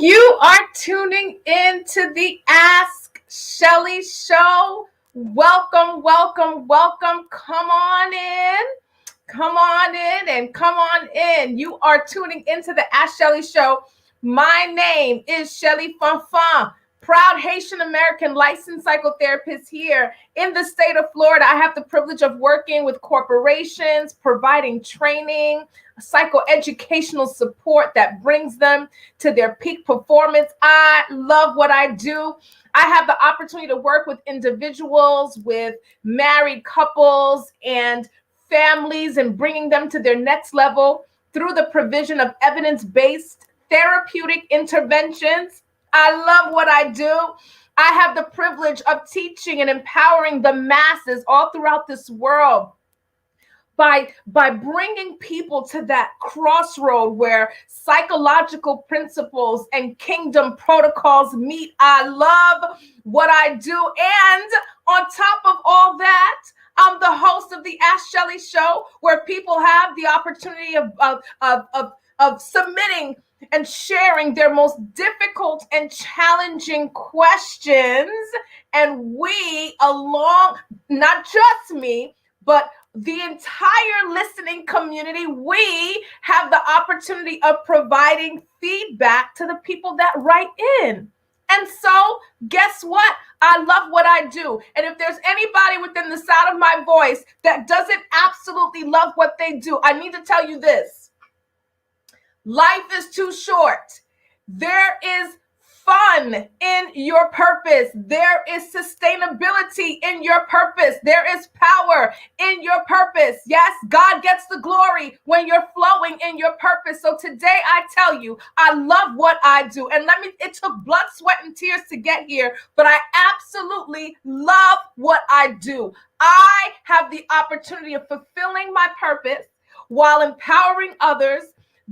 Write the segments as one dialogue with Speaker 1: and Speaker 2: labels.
Speaker 1: You are tuning in to the Ask Schellie show. Welcome, welcome, welcome. Come on in. Come on in and come on in. You are tuning into the Ask Schellie show. My name is Schellie Fanfan, proud Haitian American licensed psychotherapist here in the state of Florida. I have the privilege of working with corporations, providing training, psychoeducational support that brings them to their peak performance. I love what I do. I have the opportunity to work with individuals, with married couples and families, and bringing them to their next level through the provision of evidence-based therapeutic interventions. I love what I do. I have the privilege of teaching and empowering the masses all throughout this world by bringing people to that crossroad where psychological principles and kingdom protocols meet. I love what I do. And on top of all that, I'm the host of the Ask Schellie show, where people have the opportunity of submitting and sharing their most difficult and challenging questions. And we, along, not just me, but the entire listening community, we have the opportunity of providing feedback to the people that write in. And so, guess what? I love what I do. And if there's anybody within the sound of my voice that doesn't absolutely love what they do, I need to tell you this. Life is too short. There is fun in your purpose. There is sustainability in your purpose. There is power in your purpose. Yes, God gets the glory when you're flowing in your purpose. So today I tell you, I love what I do. And it took blood, sweat, and tears to get here, but I absolutely love what I do. I have the opportunity of fulfilling my purpose while empowering others,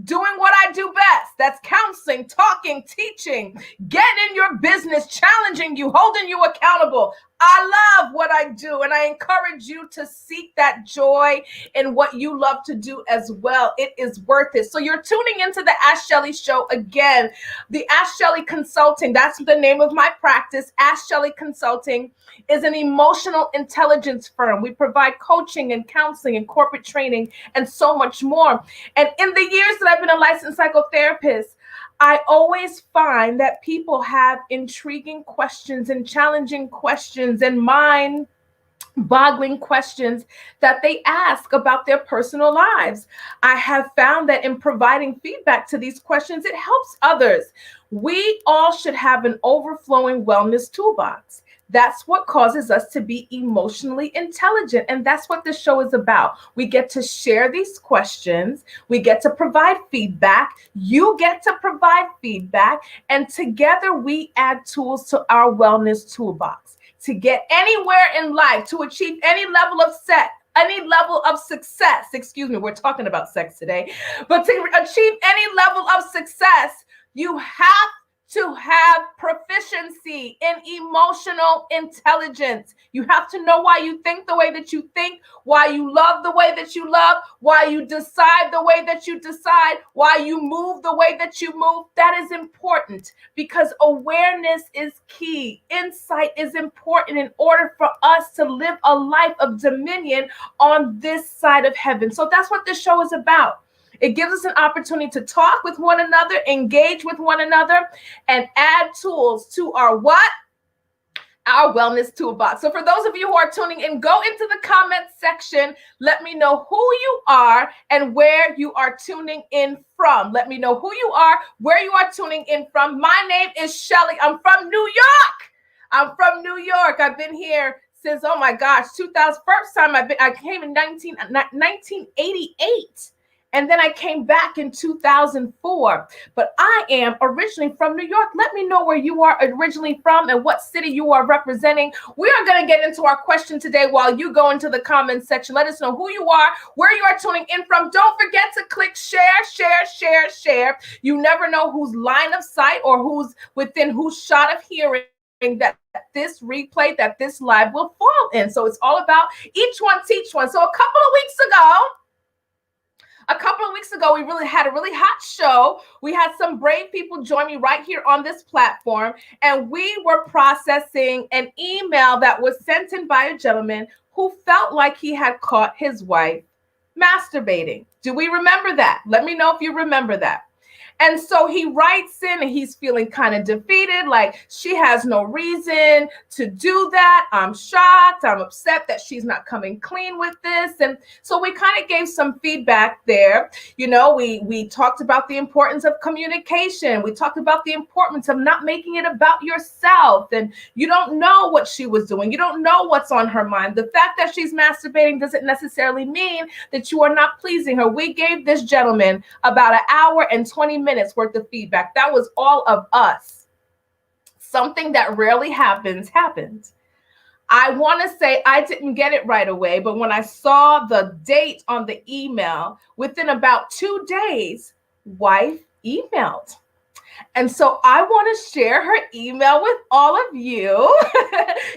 Speaker 1: doing what I do best. That's counseling, talking, teaching, getting in your business, challenging you, holding you accountable. I love what I do, and I encourage you to seek that joy in what you love to do as well. It is worth it. So you're tuning into the Ask Schellie show again. The Ask Schellie Consulting, that's the name of my practice. Ask Schellie Consulting is an emotional intelligence firm. We provide coaching and counseling and corporate training and so much more. And in the years that I've been a licensed psychotherapist, I always find that people have intriguing questions and challenging questions and mind-boggling questions that they ask about their personal lives. I have found that in providing feedback to these questions, it helps others. We all should have an overflowing wellness toolbox. That's what causes us to be emotionally intelligent. And that's what this show is about. We get to share these questions. We get to provide feedback. You get to provide feedback. And together we add tools to our wellness toolbox to get anywhere in life, to achieve any level of success. Excuse me, we're talking about sex today. But to achieve any level of success, you have to have proficiency in emotional intelligence. You have to know why you think the way that you think, why you love the way that you love, why you decide the way that you decide, why you move the way that you move. That is important because awareness is key. Insight is important in order for us to live a life of dominion on this side of heaven. So that's what this show is about. It gives us an opportunity to talk with one another, engage with one another, and add tools to our what? Our wellness toolbox. So for those of you who are tuning in, go into the comment section. Let me know who you are and where you are tuning in from. Let me know who you are, where you are tuning in from. My name is Schellie. I'm from New York. I've been here since, oh my gosh, 2000. First time I came in 1988. And then I came back in 2004. But I am originally from New York. Let me know where you are originally from and what city you are representing. We are going to get into our question today while you go into the comments section. Let us know who you are, where you are tuning in from. Don't forget to click share. You never know whose line of sight or who's within whose shot of hearing that this replay, that this live will fall in. So it's all about each one teach one. So a couple of weeks ago, A couple of weeks ago, we really had a really hot show. We had some brave people join me right here on this platform, and we were processing an email that was sent in by a gentleman who felt like he had caught his wife masturbating. Do we remember that? Let me know if you remember that. And so he writes in and he's feeling kind of defeated, like she has no reason to do that. I'm shocked. I'm upset that she's not coming clean with this. And so we kind of gave some feedback there. You know, we talked about the importance of communication. We talked about the importance of not making it about yourself. And you don't know what she was doing. You don't know what's on her mind. The fact that she's masturbating doesn't necessarily mean that you are not pleasing her. We gave this gentleman about an hour and 20 minutes worth of feedback. That was all of us. Something that rarely happens. I want to say I didn't get it right away, but when I saw the date on the email, within about 2 days, wife emailed. And so I want to share her email with all of you.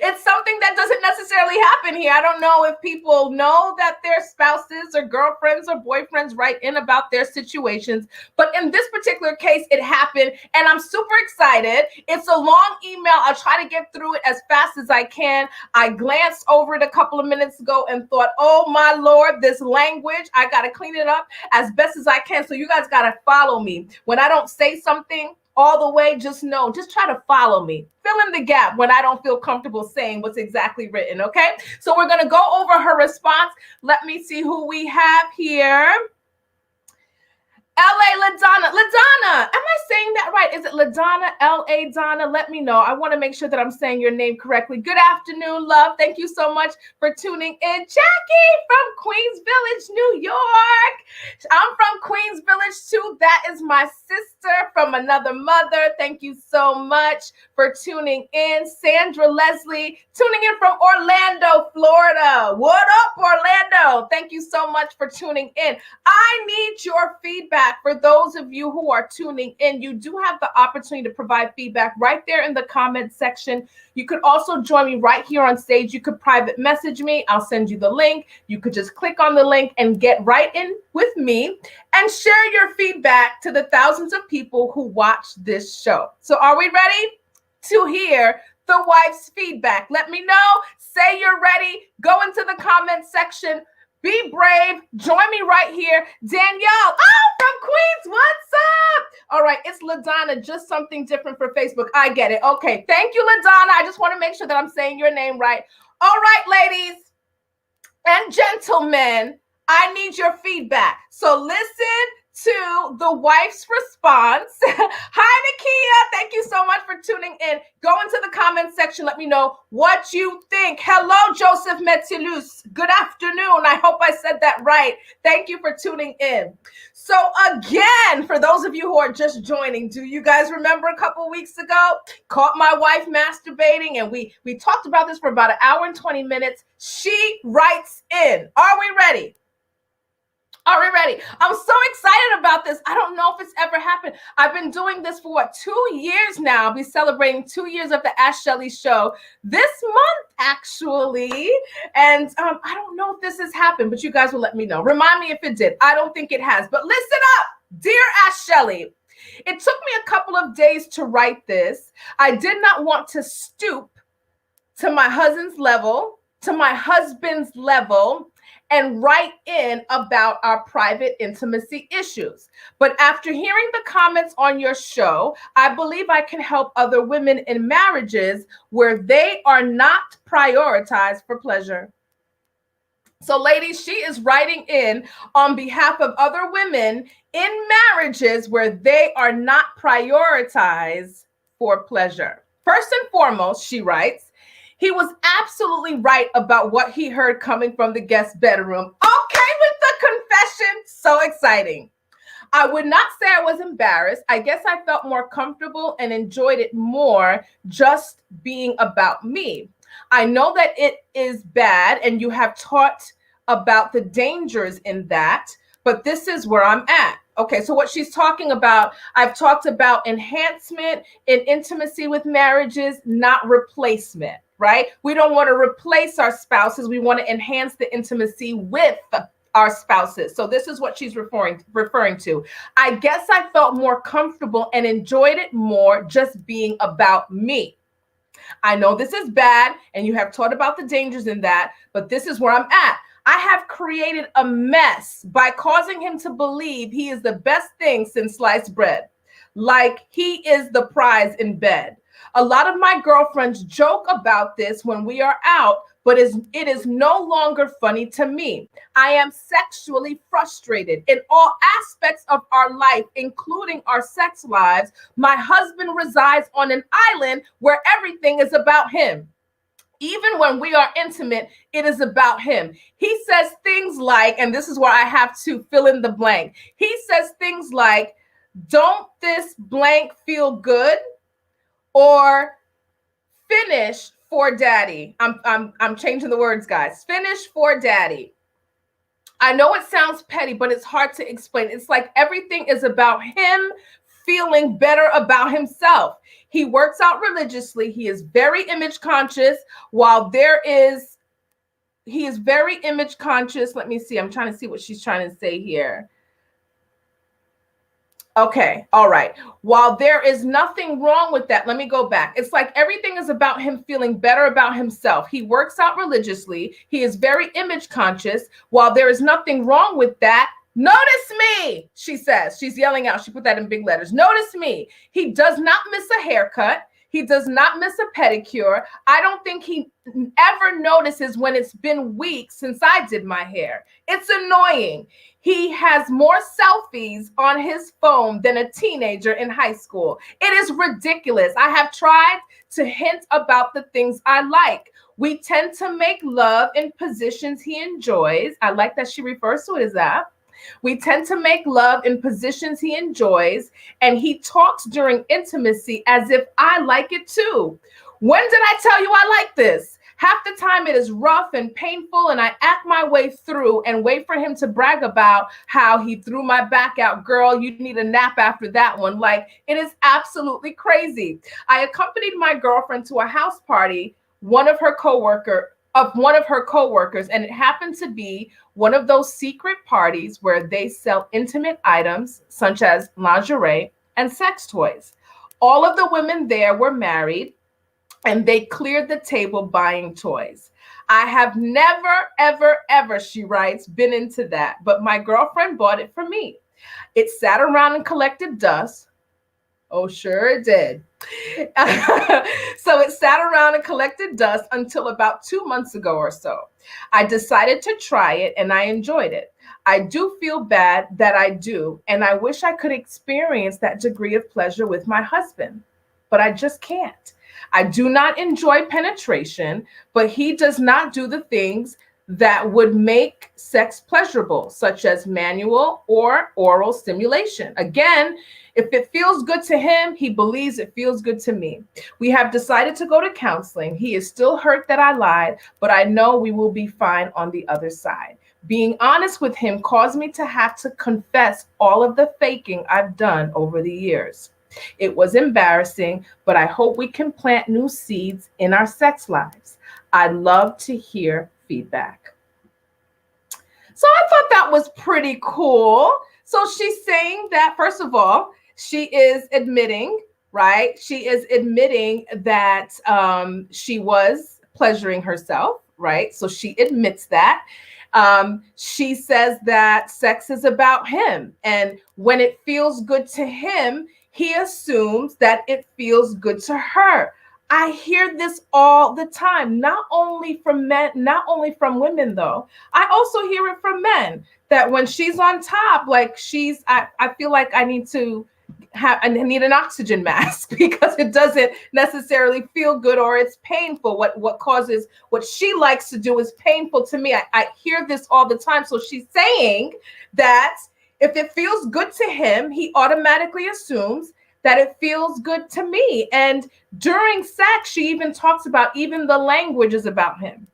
Speaker 1: It's something that doesn't necessarily happen here. I don't know if people know that their spouses or girlfriends or boyfriends write in about their situations, but in this particular case, it happened, and I'm super excited. It's a long email. I'll try to get through it as fast as I can. I glanced over it a couple of minutes ago and thought, oh my Lord, this language, I got to clean it up as best as I can. So you guys got to follow me. When I don't say something all the way, just try to follow me. Fill in the gap when I don't feel comfortable saying what's exactly written, okay? So we're going to go over her response. Let me see who we have here. L.A. LaDonna. LaDonna, am I saying that right? Is it LaDonna, L.A. Donna? Let me know. I want to make sure that I'm saying your name correctly. Good afternoon, love. Thank you so much for tuning in. Jackie from Queens Village, New York. I'm from Queens Village, too. That is my sister from another mother. Thank you so much for tuning in. Sandra Leslie, tuning in from Orlando, Florida. What up, Orlando? Thank you so much for tuning in. I need your feedback. For those of you who are tuning in, you do have the opportunity to provide feedback right there in the comment section. You could also join me right here on stage. You could private message me. I'll send you the link. You could just click on the link and get right in with me and share your feedback to the thousands of people who watch this show. So are we ready to hear the wife's feedback? Let me know. Say you're ready. Go into the comment section. Be brave. Join me right here. Danielle, from Queens, what's up? All right, it's LaDonna, just something different for Facebook. I get it. Okay, thank you, LaDonna. I just want to make sure that I'm saying your name right. All right, ladies and gentlemen, I need your feedback. So listen to the wife's response. Hi, Nakia. Thank you so much for tuning in. Go into the comment section. Let me know what you think. Hello, Joseph Metzilus. Good afternoon. I hope I said that right. Thank you for tuning in. So again, for those of you who are just joining, do you guys remember a couple weeks ago? Caught my wife masturbating, and we talked about this for about an hour and 20 minutes. She writes in. Are we ready? Are we ready? I'm so excited about this. I don't know if it's ever happened. I've been doing this for 2 years now. I'll be celebrating 2 years of the Ask Schellie show this month, actually. And I don't know if this has happened, but you guys will let me know. Remind me if it did. I don't think it has. But listen up, dear Ask Schellie. It took me a couple of days to write this. I did not want to stoop to my husband's level, and write in about our private intimacy issues. But after hearing the comments on your show, I believe I can help other women in marriages where they are not prioritized for pleasure. So ladies, she is writing in on behalf of other women in marriages where they are not prioritized for pleasure. First and foremost, she writes, he was absolutely right about what he heard coming from the guest bedroom. Okay with the confession. So exciting. I would not say I was embarrassed. I guess I felt more comfortable and enjoyed it more just being about me. I know that it is bad and you have taught about the dangers in that, but this is where I'm at. Okay, so what she's talking about, I've talked about enhancement in intimacy with marriages, not replacement, right? We don't want to replace our spouses. We want to enhance the intimacy with our spouses. So this is what she's referring to. I guess I felt more comfortable and enjoyed it more just being about me. I know this is bad and you have taught about the dangers in that, but this is where I'm at. I have created a mess by causing him to believe he is the best thing since sliced bread, like he is the prize in bed. A lot of my girlfriends joke about this when we are out, but it is no longer funny to me. I am sexually frustrated in all aspects of our life, including our sex lives. My husband resides on an island where everything is about him. Even when we are intimate, it is about him. He says things like, and this is where I have to fill in the blank. He says things like, don't this blank feel good? Or finish for daddy. I'm changing the words, guys. Finish for daddy. I know it sounds petty, but it's hard to explain. It's like everything is about him feeling better about himself. He works out religiously. He is very image conscious. He is very image conscious. Let me see. I'm trying to see what she's trying to say here. Okay. All right. While there is nothing wrong with that, let me go back. It's like everything is about him feeling better about himself. He works out religiously. He is very image conscious. While there is nothing wrong with that, notice me, she says. She's yelling out. She put that in big letters. Notice me. He does not miss a haircut. He does not miss a pedicure. I don't think he ever notices when it's been weeks since I did my hair. It's annoying. He has more selfies on his phone than a teenager in high school. It is ridiculous. I have tried to hint about the things I like. We tend to make love in positions he enjoys. I like that she refers to it as that. We tend to make love in positions he enjoys, and he talks during intimacy as if I like it too. When did I tell you I like this? Half the time it is rough and painful, and I act my way through and wait for him to brag about how he threw my back out. Girl, you need a nap after that one. Like, it is absolutely crazy. I accompanied my girlfriend to a house party, one of her coworkers, and it happened to be one of those secret parties where they sell intimate items such as lingerie and sex toys. All of the women there were married, and they cleared the table buying toys. I have never, ever, ever, she writes, been into that, but my girlfriend bought it for me. It sat around and collected dust. Oh, sure it did. So it sat around and collected dust until about 2 months ago or so. I decided to try it and I enjoyed it. I do feel bad that I do, and I wish I could experience that degree of pleasure with my husband, but I just can't. I do not enjoy penetration, but he does not do the things that would make sex pleasurable, such as manual or oral stimulation. Again, if it feels good to him, he believes it feels good to me. We have decided to go to counseling. He is still hurt that I lied, but I know we will be fine on the other side. Being honest with him caused me to have to confess all of the faking I've done over the years. It was embarrassing, but I hope we can plant new seeds in our sex lives. I'd love to hear feedback. So I thought that was pretty cool. So she's saying that, first of all, she is admitting, right? She is admitting that she was pleasuring herself, right? So she admits that. She says that sex is about him. And when it feels good to him, he assumes that it feels good to her. I hear this all the time, not only from men, not only from women, though. I also hear it from men that when she's on top, like I feel like I need an oxygen mask because it doesn't necessarily feel good, or it's painful. What she likes to do is painful to me. I hear this all the time. So she's saying that if it feels good to him, he automatically assumes that it feels good to me. And during sex, she even talks about even the language is about him,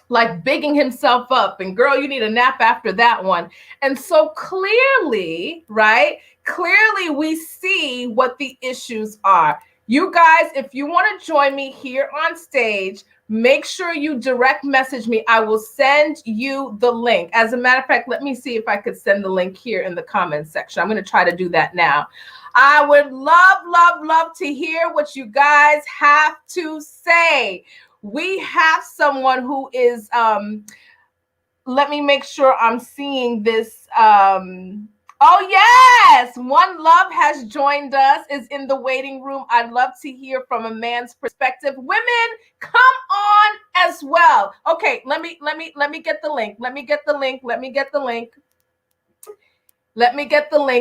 Speaker 1: like bigging himself up and girl, you need a nap after that one. And so clearly, right? Clearly we see what the issues are. You guys, if you want to join me here on stage, make sure you direct message me. I will send you the link. As a matter of fact, let me see if I could send the link here in the comments section. I'm going to try to do that now. I would love to hear what you guys have to say. We have someone who is, let me make sure I'm seeing this. Oh, yes. One Love has joined us, is in the waiting room. I'd love to hear from a man's perspective. Women, come on as well. Okay, let me get the link. Let me get the link.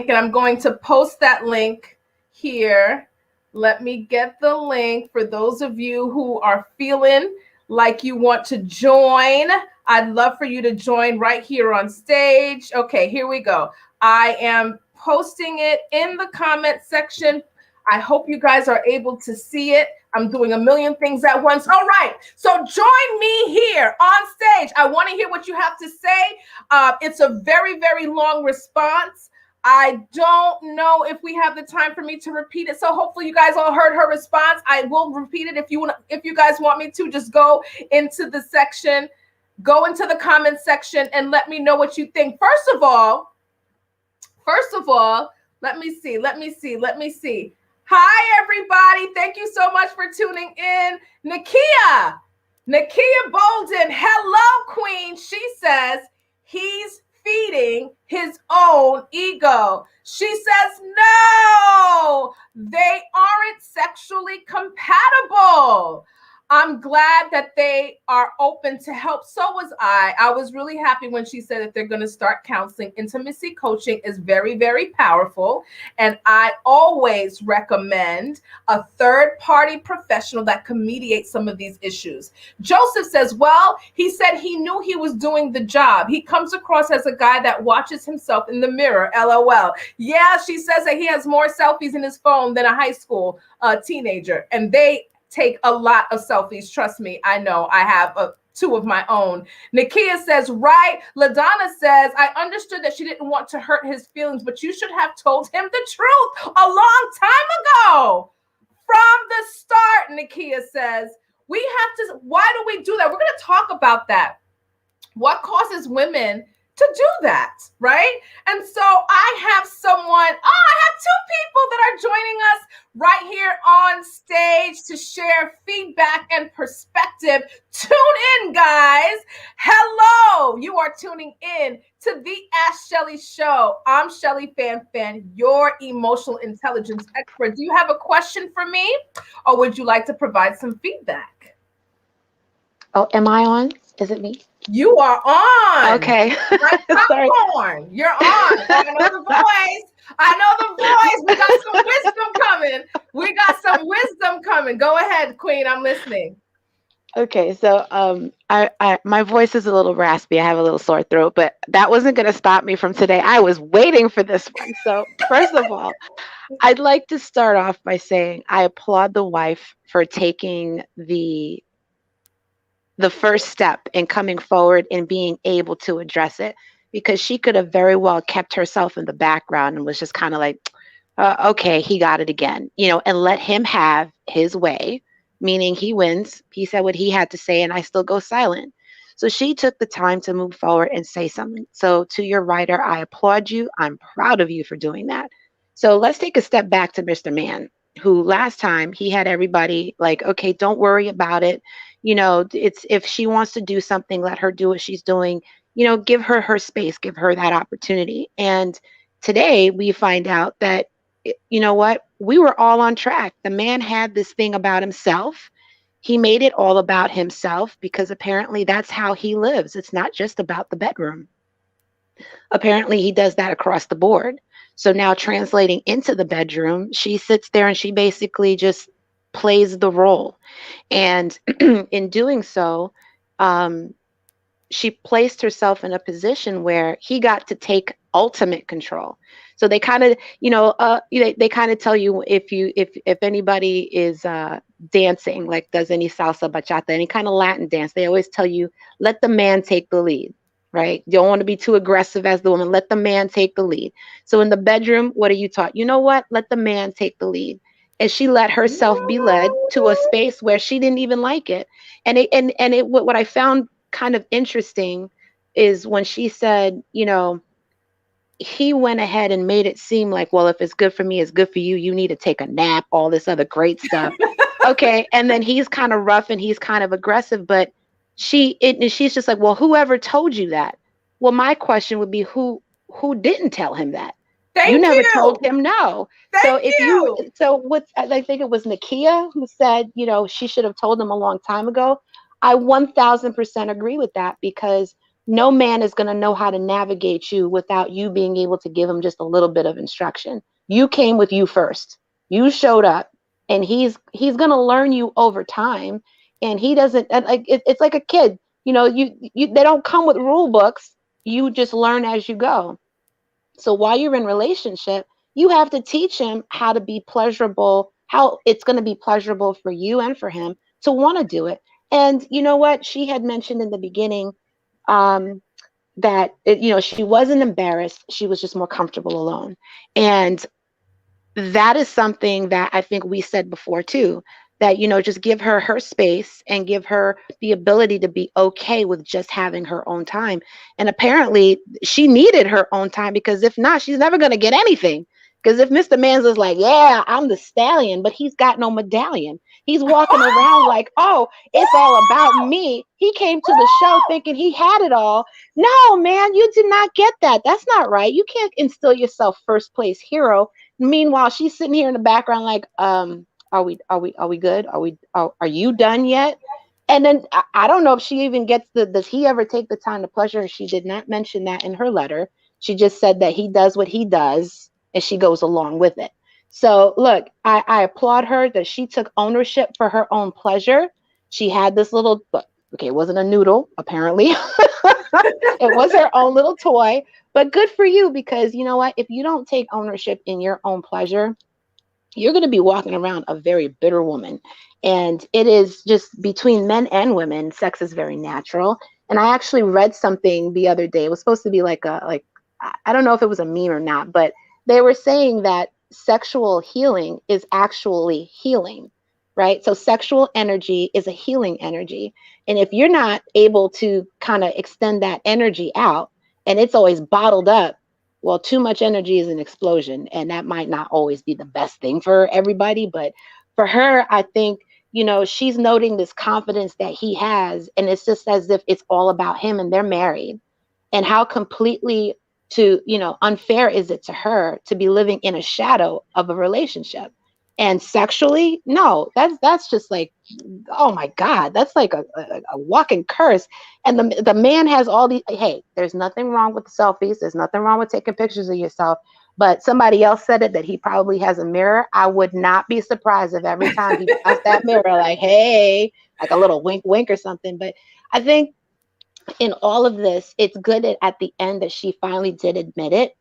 Speaker 1: And I'm going to post that link here. Let me get the link for those of you who are feeling like you want to join. I'd love for you to join right here on stage. Okay, here we go. I am posting it in the comment section. I hope you guys are able to see it. I'm doing a million things at once. All right, so join me here on stage. I want to hear what you have to say. It's a very, very long response. I don't know if we have the time for me to repeat it. So hopefully you guys all heard her response. I will repeat it if you guys want me to. Just go into the section, go into the comment section and let me know what you think. First of all, let me see. Hi, everybody. Thank you so much for tuning in. Nakia Bolden. Hello, Queen. She says he's feeding his own ego. She says, no, they aren't sexually compatible. I'm glad that they are open to help. So was I. I was really happy when she said that they're going to start counseling. Intimacy coaching is very, very powerful. And I always recommend a third-party professional that can mediate some of these issues. Joseph says, well, he said he knew he was doing the job. He comes across as a guy that watches himself in the mirror, LOL. Yeah, she says that he has more selfies in his phone than a high school teenager. And they take a lot of selfies. Trust me, I know. I have two of my own. Nakia says, right. LaDonna says, I understood that she didn't want to hurt his feelings, but you should have told him the truth a long time ago. From the start, Nakia says, why do we do that? We're going to talk about that. What causes women to do that, right? And so I have two people that are joining us right here on stage to share feedback and perspective. Tune in, guys. Hello, you are tuning in to the Ask Schellie show. I'm Schellie Fanfan, your emotional intelligence expert. Do you have a question for me, or would you like to provide some feedback?
Speaker 2: Oh, am I on? Is it me?
Speaker 1: You are on.
Speaker 2: Okay.
Speaker 1: Like popcorn. You're on. I know the voice. We got some wisdom coming. Go ahead, Queen. I'm listening.
Speaker 2: Okay, so my voice is a little raspy. I have a little sore throat, but that wasn't going to stop me from today. I was waiting for this one. So first of all, I'd like to start off by saying I applaud the wife for taking the first step in coming forward and being able to address it, because she could have very well kept herself in the background and was just kind of like, okay, he got it again, and let him have his way, meaning he wins. He said what he had to say and I still go silent. So she took the time to move forward and say something. So to your writer, I applaud you. I'm proud of you for doing that. So let's take a step back to Mr. Man, who last time he had everybody like, okay, don't worry about it. It's, if she wants to do something, let her do what she's doing, give her her space, give her that opportunity. And today we find out that, you know what, we were all on track. The man had this thing about himself. He made it all about himself because apparently that's how he lives. It's not just about the bedroom. Apparently he does that across the board. So now translating into the bedroom, she sits there and she basically just plays the role. And in doing so, she placed herself in a position where he got to take ultimate control. So they kind of, they kind of tell you if anybody is dancing, like does any salsa, bachata, any kind of Latin dance, they always tell you, let the man take the lead, right? You don't want to be too aggressive as the woman. Let the man take the lead. So in the bedroom, what are you taught? You know what? Let the man take the lead. and she let herself be led to a space where she didn't even like it. And what I found kind of interesting is when she said, he went ahead and made it seem like, well, if it's good for me, it's good for you. You need to take a nap, all this other great stuff. Okay. And then he's kind of rough and he's kind of aggressive, but she's just like, well, whoever told you that? Well, my question would be who didn't tell him that? You
Speaker 1: Thank
Speaker 2: never told
Speaker 1: you.
Speaker 2: him no. So
Speaker 1: Thank you.
Speaker 2: I think it was Nakia who said, she should have told him a long time ago. I 1000% agree with that, because no man is going to know how to navigate you without you being able to give him just a little bit of instruction. You came with you first. You showed up, and he's going to learn you over time. And he doesn't like it's like a kid. You they don't come with rule books. You just learn as you go. So while you're in relationship, you have to teach him how to be pleasurable, how it's going to be pleasurable for you and for him to want to do it. And you know what? She had mentioned in the beginning, um, she wasn't embarrassed. She was just more comfortable alone. And that is something that I think we said before too, that, just give her her space and give her the ability to be okay with just having her own time. And apparently she needed her own time, because if not, she's never going to get anything. Because if Mr. Mans is like, yeah, I'm the stallion, but he's got no medallion, he's walking around like, oh, it's all about me. He came to the show thinking he had it all. No, man, you did not get that. That's not right. You can't instill yourself first place hero. Meanwhile, she's sitting here in the background like, are we good? Are you done yet? And then I don't know if she even gets does he ever take the time to pleasure her? She did not mention that in her letter. She just said that he does what he does and she goes along with it. So look, I applaud her that she took ownership for her own pleasure. She had this little, okay, it wasn't a noodle, apparently. It was her own little toy, but good for you, because you know what? If you don't take ownership in your own pleasure, you're going to be walking around a very bitter woman. And it is just between men and women, sex is very natural. And I actually read something the other day. It was supposed to be like I don't know if it was a meme or not, but they were saying that sexual healing is actually healing, right? So sexual energy is a healing energy. And if you're not able to kind of extend that energy out and it's always bottled up, well, too much energy is an explosion, and that might not always be the best thing for everybody. But for her, I think, she's noting this confidence that he has, and it's just as if it's all about him, and they're married. And how completely unfair is it to her to be living in a shadow of a relationship? And sexually, no, that's just like, oh my God, that's like a walking curse. And the man has all these, hey, there's nothing wrong with the selfies. There's nothing wrong with taking pictures of yourself. But somebody else said it, that he probably has a mirror. I would not be surprised if every time he passed that mirror, like, hey, like a little wink, wink or something. But I think in all of this, it's good that at the end that she finally did admit it,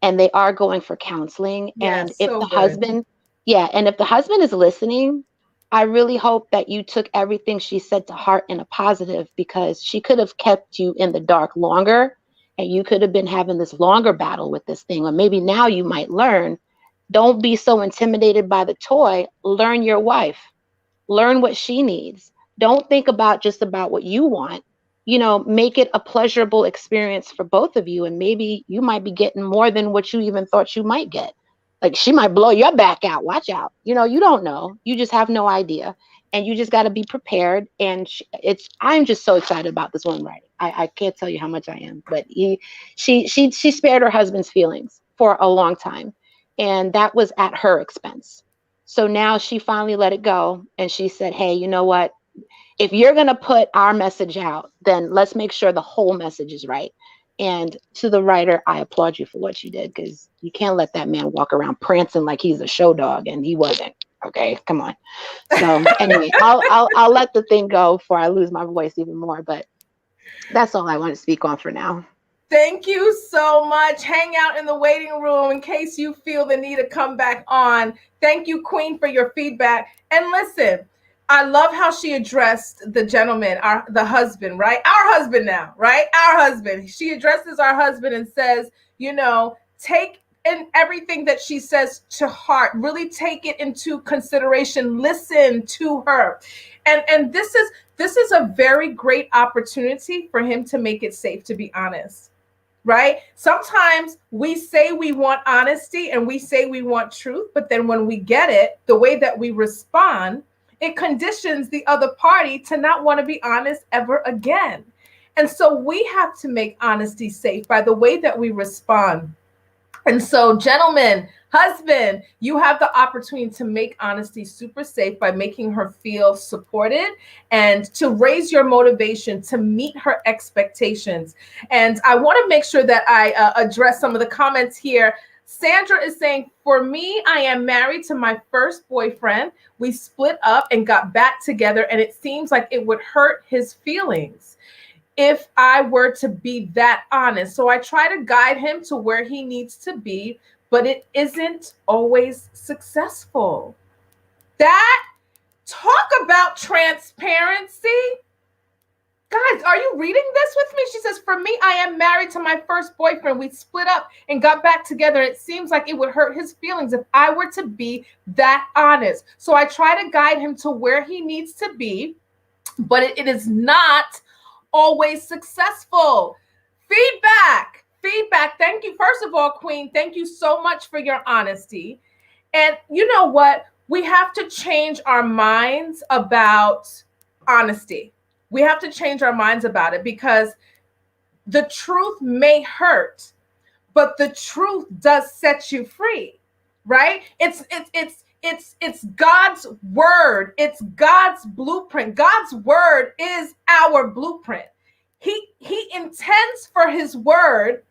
Speaker 2: and they are going for counseling. And
Speaker 1: Yes,
Speaker 2: if
Speaker 1: so
Speaker 2: the
Speaker 1: good.
Speaker 2: husband, yeah, and if the husband is listening, I really hope that you took everything she said to heart in a positive, because she could have kept you in the dark longer, and you could have been having this longer battle with this thing. Or maybe now you might learn, don't be so intimidated by the toy. Learn your wife, learn what she needs. Don't think about just about what you want. Make it a pleasurable experience for both of you, and maybe you might be getting more than what you even thought you might get. Like, she might blow your back out. Watch out. You don't know. You just have no idea, and you just got to be prepared. And I'm just so excited about this one writing. I can't tell you how much I am. But she spared her husband's feelings for a long time, and that was at her expense. So now she finally let it go, and she said, hey, you know what? If you're going to put our message out, then let's make sure the whole message is right. And to the writer, I applaud you for what you did, because you can't let that man walk around prancing like he's a show dog, and he wasn't. Okay, come on. So anyway, I'll let the thing go before I lose my voice even more. But that's all I want to speak on for now.
Speaker 1: Thank you so much. Hang out in the waiting room in case you feel the need to come back on. Thank you, Queen, for your feedback. And listen, I love how she addressed the gentleman, the husband, right? Our husband now, right? Our husband. She addresses our husband and says, take and everything that she says to heart. Really take it into consideration. Listen to her. And this is a very great opportunity for him to make it safe, to be honest. Right? Sometimes we say we want honesty and we say we want truth, but then when we get it, the way that we respond, it conditions the other party to not want to be honest ever again. And so we have to make honesty safe by the way that we respond. And so, gentlemen, husband, you have the opportunity to make honesty super safe by making her feel supported and to raise your motivation to meet her expectations. And I want to make sure that I address some of the comments here. Sandra is saying, for me, I am married to my first boyfriend. We split up and got back together, and it seems like it would hurt his feelings if I were to be that honest. So I try to guide him to where he needs to be, but it isn't always successful. That, talk about transparency. Guys, are you reading this with me? She says, for me, I am married to my first boyfriend. We split up and got back together. It seems like it would hurt his feelings if I were to be that honest. So I try to guide him to where he needs to be, but it is not always successful. Feedback. Thank you. First of all, Queen, thank you so much for your honesty. And you know what? We have to change our minds about honesty. We have to change our minds about it because the truth may hurt, but the truth does set you free, right? It's God's word. It's God's blueprint. God's word is our blueprint. He intends for his word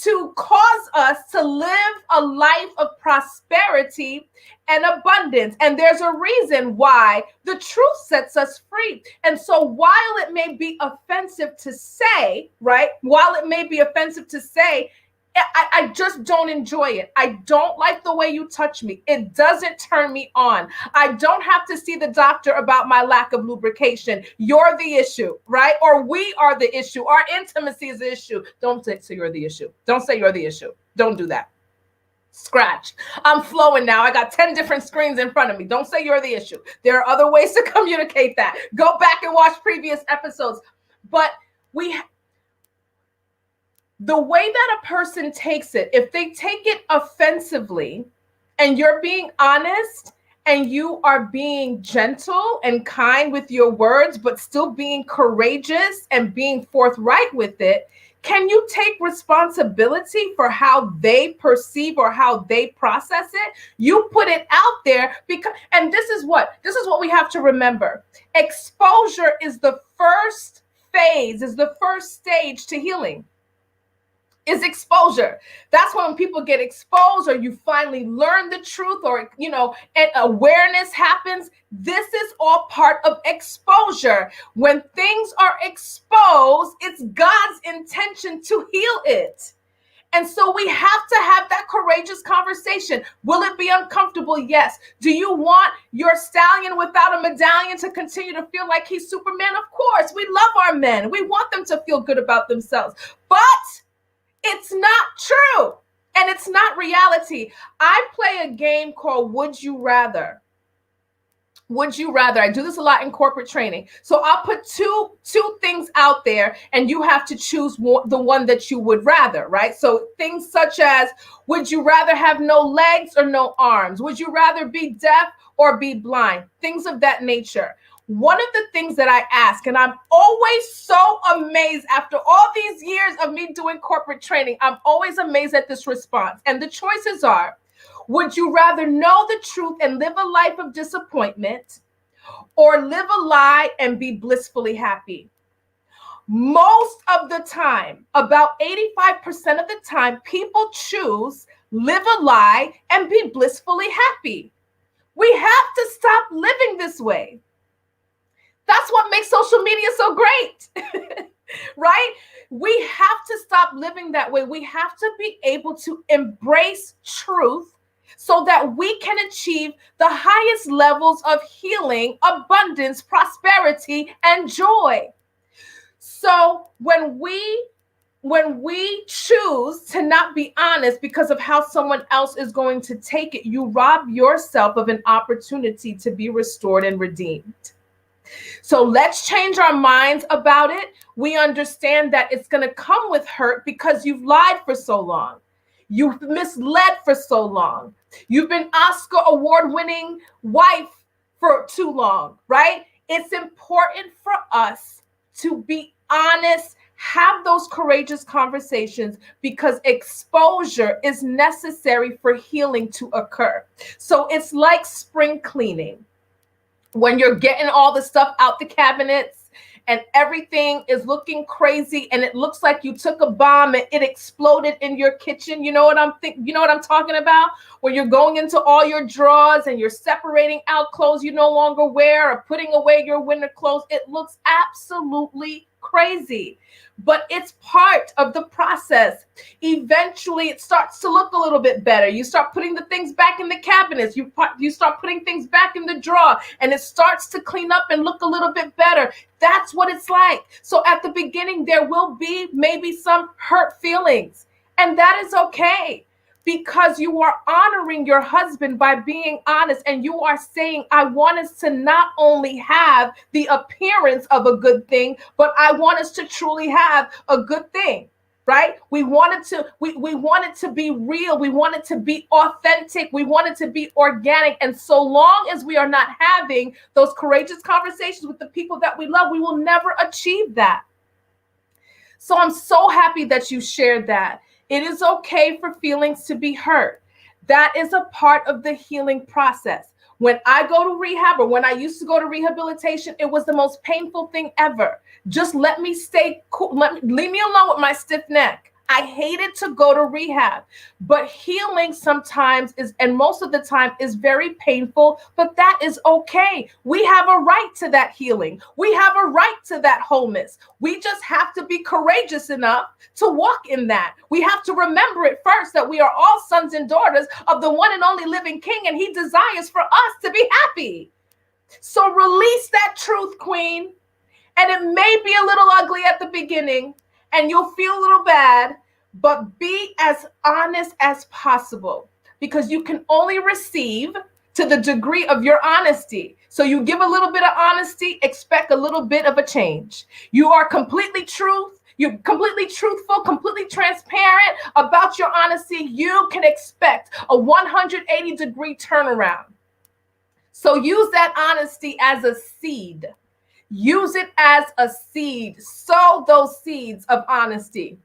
Speaker 1: to cause us to live a life of prosperity and abundance. And there's a reason why the truth sets us free. And so while it may be offensive to say, right? While it may be offensive to say, I just don't enjoy it. I don't like the way you touch me. It doesn't turn me on. I don't have to see the doctor about my lack of lubrication. You're the issue, right? Or we are the issue. Our intimacy is the issue. Don't say you're the issue. Don't say you're the issue. Don't do that. Scratch. I'm flowing now. I got 10 different screens in front of me. Don't say you're the issue. There are other ways to communicate that. Go back and watch previous episodes. But the way that a person takes it, if they take it offensively and you're being honest and you are being gentle and kind with your words, but still being courageous and being forthright with it, can you take responsibility for how they perceive or how they process it? You put it out there and this is what we have to remember. Exposure is the first phase, is the first stage to healing. Is exposure. That's when people get exposed or you finally learn the truth or, and awareness happens. This is all part of exposure. When things are exposed, it's God's intention to heal it. And so we have to have that courageous conversation. Will it be uncomfortable? Yes. Do you want your stallion without a medallion to continue to feel like he's Superman? Of course. We love our men. We want them to feel good about themselves. But it's not true, and it's not reality. I play a game called Would You Rather. Would you rather? I do this a lot in corporate training. So I'll put two things out there, and you have to choose the one that you would rather, right? So things such as, would you rather have no legs or no arms? Would you rather be deaf or be blind? Things of that nature. One of the things that I ask, and I'm always so amazed after all these years of me doing corporate training, I'm always amazed at this response. And the choices are, would you rather know the truth and live a life of disappointment or live a lie and be blissfully happy? Most of the time, about 85% of the time, people choose live a lie and be blissfully happy. We have to stop living this way. That's what makes social media so great, right? We have to stop living that way. We have to be able to embrace truth so that we can achieve the highest levels of healing, abundance, prosperity, and joy. So when we when we choose to not be honest because of how someone else is going to take it, you rob yourself of an opportunity to be restored and redeemed. So let's change our minds about it. We understand that it's going to come with hurt because you've lied for so long. You've misled for so long. You've been Oscar award-winning wife for too long, right? It's important for us to be honest, have those courageous conversations, because exposure is necessary for healing to occur. So it's like spring cleaning. When you're getting all the stuff out the cabinets and everything is looking crazy and it looks like you took a bomb and it exploded in your kitchen. You know what I'm talking about? Where you're going into all your drawers and you're separating out clothes you no longer wear or putting away your winter clothes. It looks absolutely crazy, but it's part of the process. Eventually it starts to look a little bit better. You start putting the things back in the cabinets, you start putting things back in the drawer, and it starts to clean up and look a little bit better. That's what it's like. So at the beginning there will be maybe some hurt feelings, and that is okay, because you are honoring your husband by being honest, and you are saying, I want us to not only have the appearance of a good thing, but I want us to truly have a good thing, right? We want it to be real. We want it to be authentic. We want it to be organic. And so long as we are not having those courageous conversations with the people that we love, we will never achieve that. So I'm so happy that you shared that. It is okay for feelings to be hurt. That is a part of the healing process. When I go to rehab, or when I used to go to rehabilitation, it was the most painful thing ever. Just let me stay cool. Leave me alone with my stiff neck. I hated to go to rehab, but healing sometimes is, and most of the time, is very painful, but that is okay. We have a right to that healing. We have a right to that wholeness. We just have to be courageous enough to walk in that. We have to remember it first, that we are all sons and daughters of the one and only living King, and he desires for us to be happy. So release that truth, Queen. And it may be a little ugly at the beginning, and you'll feel a little bad, but be as honest as possible, because you can only receive to the degree of your honesty. So you give a little bit of honesty, expect a little bit of a change. You are completely you're completely truthful, completely transparent about your honesty. You can expect a 180-degree turnaround. So use that honesty as a seed. Use it as a seed. Sow those seeds of honesty.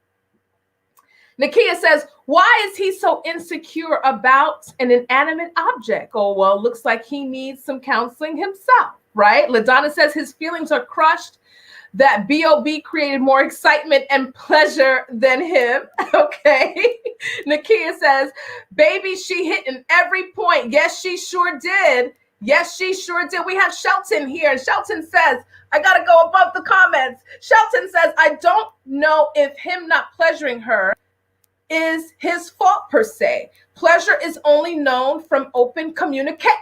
Speaker 1: Nakia says, why is he so insecure about an inanimate object? Oh, well, looks like he needs some counseling himself, right? LaDonna says his feelings are crushed, that B.O.B. created more excitement and pleasure than him. Okay. Nakia says, baby, she hit in every point. Yes, she sure did. Yes, she sure did. We have Shelton here. And Shelton says, I got to go above the comments. Shelton says, I don't know if him not pleasuring her is his fault per se. Pleasure is only known from open communication.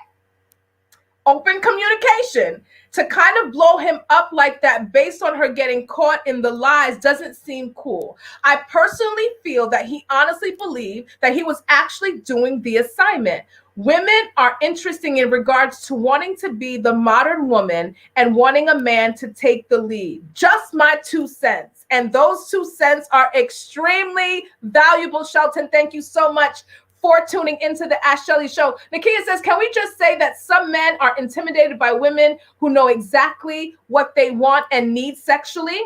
Speaker 1: To kind of blow him up like that based on her getting caught in the lies doesn't seem cool. I personally feel that he honestly believed that he was actually doing the assignment. Women are interesting in regards to wanting to be the modern woman and wanting a man to take the lead. Just my 2 cents. And those 2 cents are extremely valuable, Shelton. Thank you so much for tuning into the Ask Schellie show. Nakia says, can we just say that some men are intimidated by women who know exactly what they want and need sexually?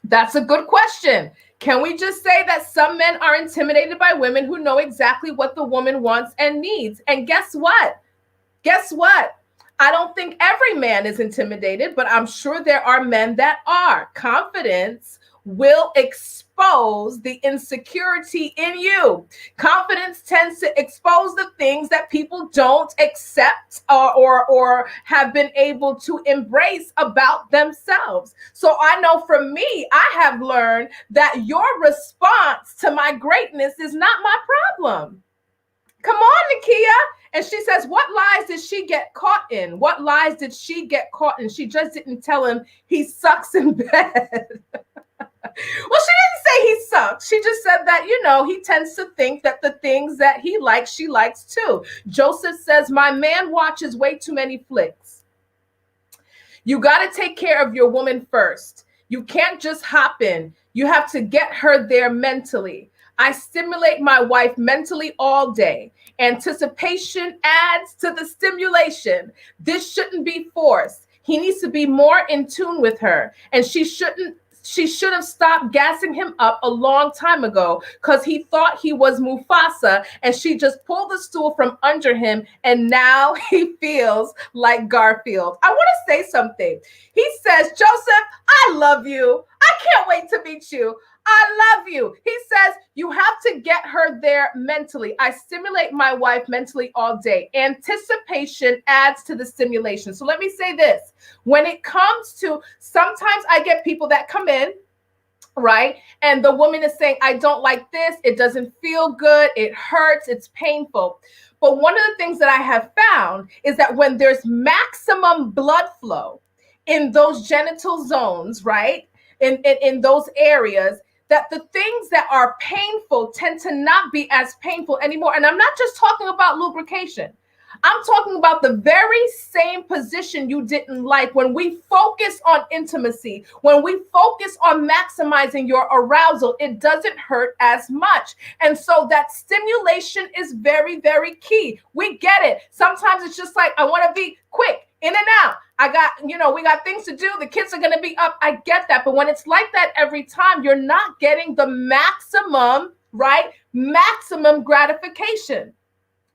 Speaker 1: That's a good question. Can we just say that some men are intimidated by women who know exactly what the woman wants and needs? And guess what? I don't think every man is intimidated, but I'm sure there are men that are. Confidence will expose the insecurity in you. Confidence tends to expose the things that people don't accept or have been able to embrace about themselves. So I know for me, I have learned that your response to my greatness is not my problem. Come on, Nakia. And she says, what lies did she get caught in? What lies did she get caught in? She just didn't tell him he sucks in bed. Well, she didn't say he sucks. She just said that, he tends to think that the things that he likes, she likes too. Joseph says, my man watches way too many flicks. You got to take care of your woman first. You can't just hop in. You have to get her there mentally. I stimulate my wife mentally all day. Anticipation adds to the stimulation. This shouldn't be forced. He needs to be more in tune with her. And she should have stopped gassing him up a long time ago because he thought he was Mufasa and she just pulled the stool from under him and now he feels like Garfield. I want to say something. He says, Joseph, I love you. I can't wait to meet you. I love you. He says, you have to get her there mentally. I stimulate my wife mentally all day. Anticipation adds to the stimulation. So let me say this. When it comes to, sometimes I get people that come in, right? And the woman is saying, I don't like this. It doesn't feel good. It hurts. It's painful. But one of the things that I have found is that when there's maximum blood flow in those genital zones, right? In those areas, that the things that are painful tend to not be as painful anymore. And I'm not just talking about lubrication. I'm talking about the very same position you didn't like. When we focus on intimacy, when we focus on maximizing your arousal, it doesn't hurt as much. And so that stimulation is very, very key. We get it. Sometimes it's just like, I want to be quick, in and out. We got things to do. The kids are going to be up. I get that. But when it's like that every time, you're not getting the maximum, right? Maximum gratification.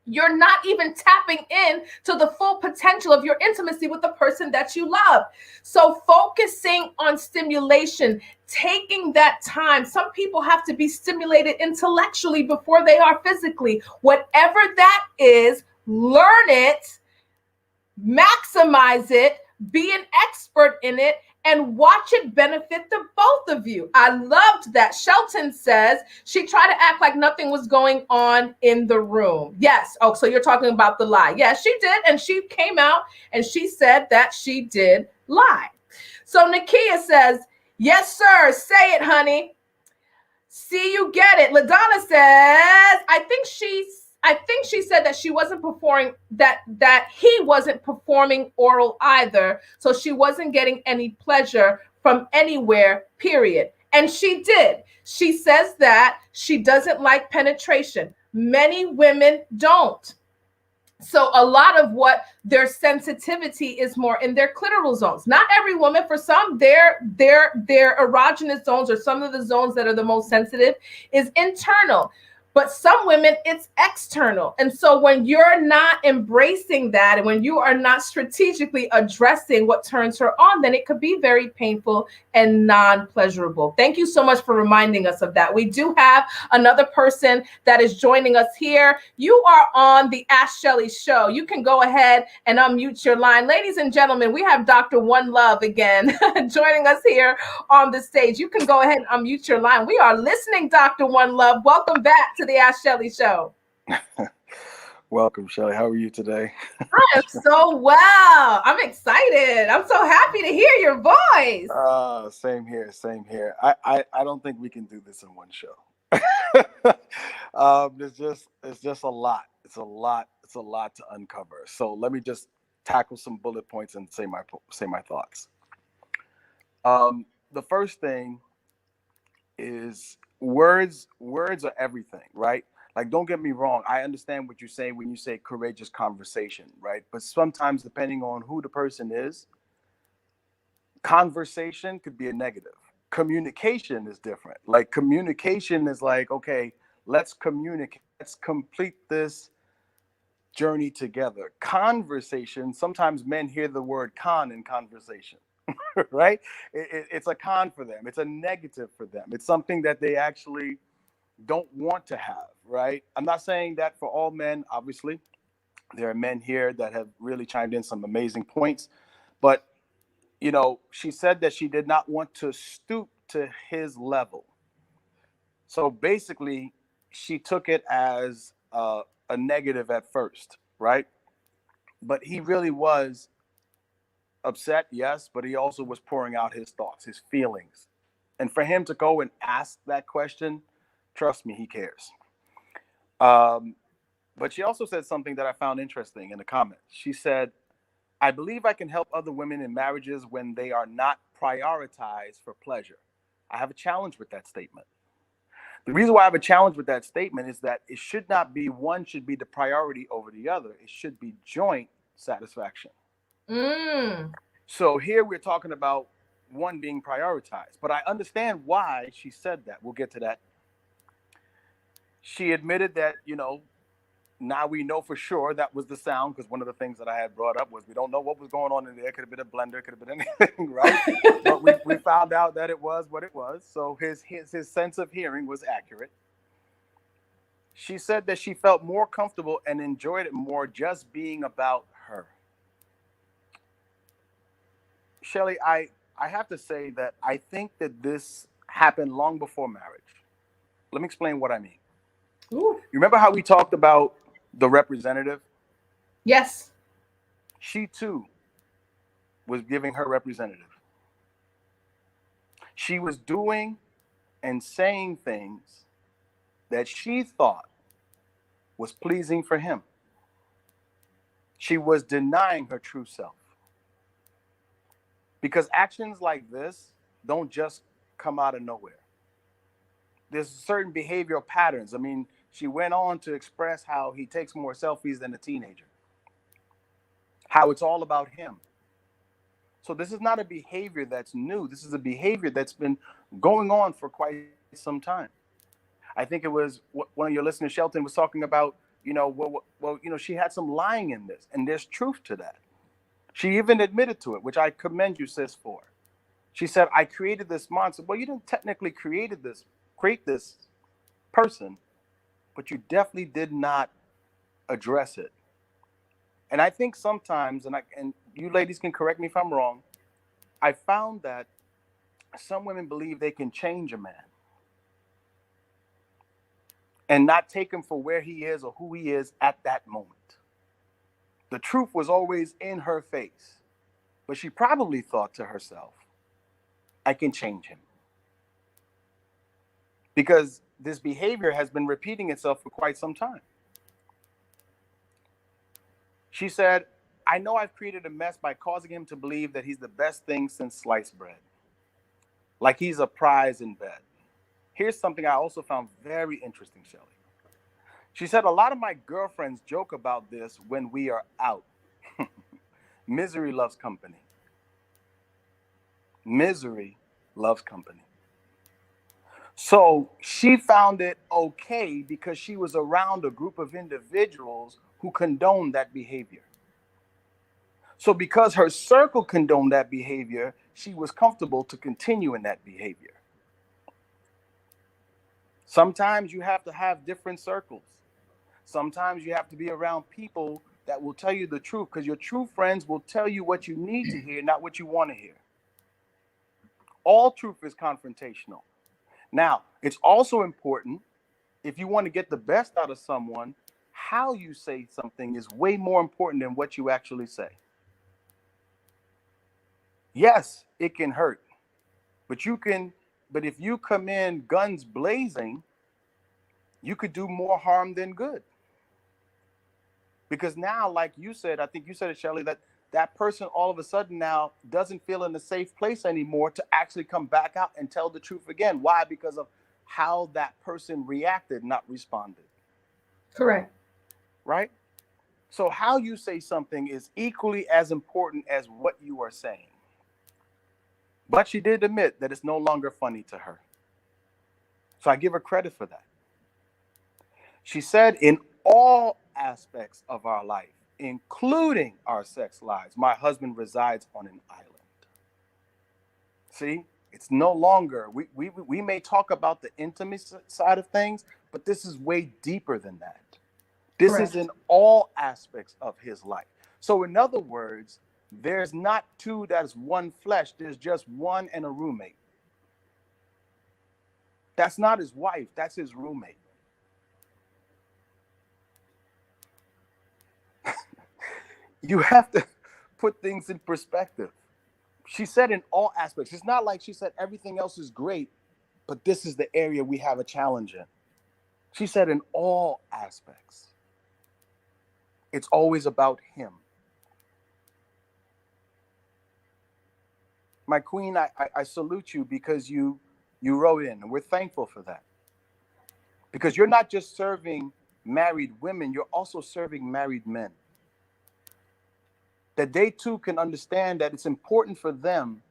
Speaker 1: You're not even tapping in to the full potential of your intimacy with the person that you love. So focusing on stimulation, taking that time. Some people have to be stimulated intellectually before they are physically. Whatever that is, learn it, maximize it, be an expert in it, and watch it benefit the both of you. I loved that. Shelton says she tried to act like nothing was going on in the room. Yes. Oh, so you're talking about the lie. Yes, she did. And she came out and she said that she did lie. So Nakia says, yes, sir. Say it, honey. See, you get it. LaDonna says, I think she said that she wasn't performing, that he wasn't performing oral either. So she wasn't getting any pleasure from anywhere, period. And she did. She says that she doesn't like penetration. Many women don't. So a lot of what their sensitivity is more in their clitoral zones. Not every woman. For some, their erogenous zones, or some of the zones that are the most sensitive, is internal. But some women, it's external. And so when you're not embracing that, and when you are not strategically addressing what turns her on, then it could be very painful and non-pleasurable. Thank you so much for reminding us of that. We do have another person that is joining us here. You are on the Ask Schellie show. You can go ahead and unmute your line. Ladies and gentlemen, we have Dr. One Love again joining us here on the stage. You can go ahead and unmute your line. We are listening, Dr. One Love. Welcome back to the Ask Schellie show.
Speaker 3: Welcome, Schellie. How are you today?
Speaker 1: I am so well. I'm excited. I'm so happy to hear your voice.
Speaker 3: Same here. Same here. I don't think we can do this in one show. It's just a lot. It's a lot to uncover. So let me just tackle some bullet points and say my thoughts. The first thing is words are everything, right? Like, don't get me wrong. I understand what you're saying when you say courageous conversation, right? But sometimes, depending on who the person is, conversation could be a negative. Communication is different. Like, communication is like, okay, let's communicate. Let's complete this journey together. Conversation, sometimes men hear the word con in conversation. Right? It's a con for them. It's a negative for them. It's something that they actually don't want to have, right? I'm not saying that for all men, obviously. There are men here that have really chimed in some amazing points. But, she said that she did not want to stoop to his level. So basically, she took it as a negative at first, right? But he really was upset, yes, but he also was pouring out his thoughts, his feelings. And for him to go and ask that question, trust me, he cares. Um, but she also said something that I found interesting in the comments. She said, I believe I can help other women in marriages when they are not prioritized for pleasure. I have a challenge with that statement. The reason why I have a challenge with that statement is that it should not be one should be the priority over the other. It should be joint satisfaction.
Speaker 1: Mm.
Speaker 3: So here we're talking about one being prioritized, but I understand why she said that. We'll get to that. She admitted that, now we know for sure that was the sound, because one of the things that I had brought up was we don't know what was going on in there. It could have been a blender, could have been anything, right? But we found out that it was what it was. So his sense of hearing was accurate. She said that she felt more comfortable and enjoyed it more just being about her. Schellie, I have to say that I think that this happened long before marriage. Let me explain what I mean.
Speaker 1: Ooh.
Speaker 3: You remember how we talked about the representative?
Speaker 1: Yes.
Speaker 3: She too was giving her representative. She was doing and saying things that she thought was pleasing for him. She was denying her true self. Because actions like this don't just come out of nowhere. There's certain behavioral patterns. I mean, she went on to express how he takes more selfies than a teenager, how it's all about him. So this is not a behavior that's new. This is a behavior that's been going on for quite some time. I think it was one of your listeners, Shelton, was talking about, she had some lying in this, and there's truth to that. She even admitted to it, which I commend you, sis, for. She said, I created this monster. Well, you didn't technically create this person, but you definitely did not address it. And I think sometimes, and you ladies can correct me if I'm wrong, I found that some women believe they can change a man and not take him for where he is or who he is at that moment. The truth was always in her face, but she probably thought to herself, I can change him. Because this behavior has been repeating itself for quite some time. She said, I know I've created a mess by causing him to believe that he's the best thing since sliced bread, like he's a prize in bed. Here's something I also found very interesting, Schellie. She said, a lot of my girlfriends joke about this when we are out. Misery loves company. Misery loves company. So she found it okay because she was around a group of individuals who condoned that behavior. So because her circle condoned that behavior, she was comfortable to continue in that behavior. Sometimes you have to have different circles. Sometimes you have to be around people that will tell you the truth, because your true friends will tell you what you need to hear, not what you want to hear. All truth is confrontational. Now, it's also important, if you want to get the best out of someone, how you say something is way more important than what you actually say. Yes, it can hurt, but if you come in guns blazing, you could do more harm than good. Because now, like you said, I think you said it, Schellie, that person all of a sudden now doesn't feel in a safe place anymore to actually come back out and tell the truth again. Why? Because of how that person reacted, not responded.
Speaker 1: Correct.
Speaker 3: Right? So how you say something is equally as important as what you are saying. But she did admit that it's no longer funny to her. So I give her credit for that. She said, in all aspects of our life, including our sex lives, my husband resides on an island. See, it's no longer, we may talk about the intimate side of things, but this is way deeper than that. This
Speaker 1: Correct.
Speaker 3: is in all aspects of his life. So in other words, there's not two that's one flesh. There's just one and a roommate. That's not his wife. That's his roommate. You have to put things in perspective. She said in all aspects. It's not like she said everything else is great, but this is the area we have a challenge in. She said in all aspects. It's always about him. My queen, I salute you because you wrote in, and we're thankful for that. Because you're not just serving married women, you're also serving married men. That they too can understand that it's important for them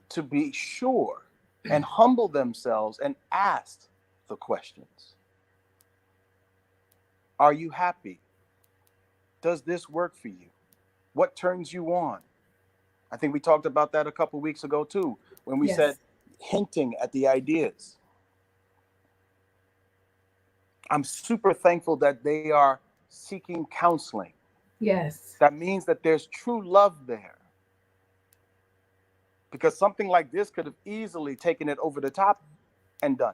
Speaker 3: to be sure and humble themselves and ask the questions. Are you happy? Does this work for you? What turns you on? I think we talked about that a couple weeks ago too, when we said hinting at the ideas. I'm super thankful that they are seeking counseling.
Speaker 1: Yes.
Speaker 3: That means that there's true love there. Because something like this could have easily taken it over the top and done.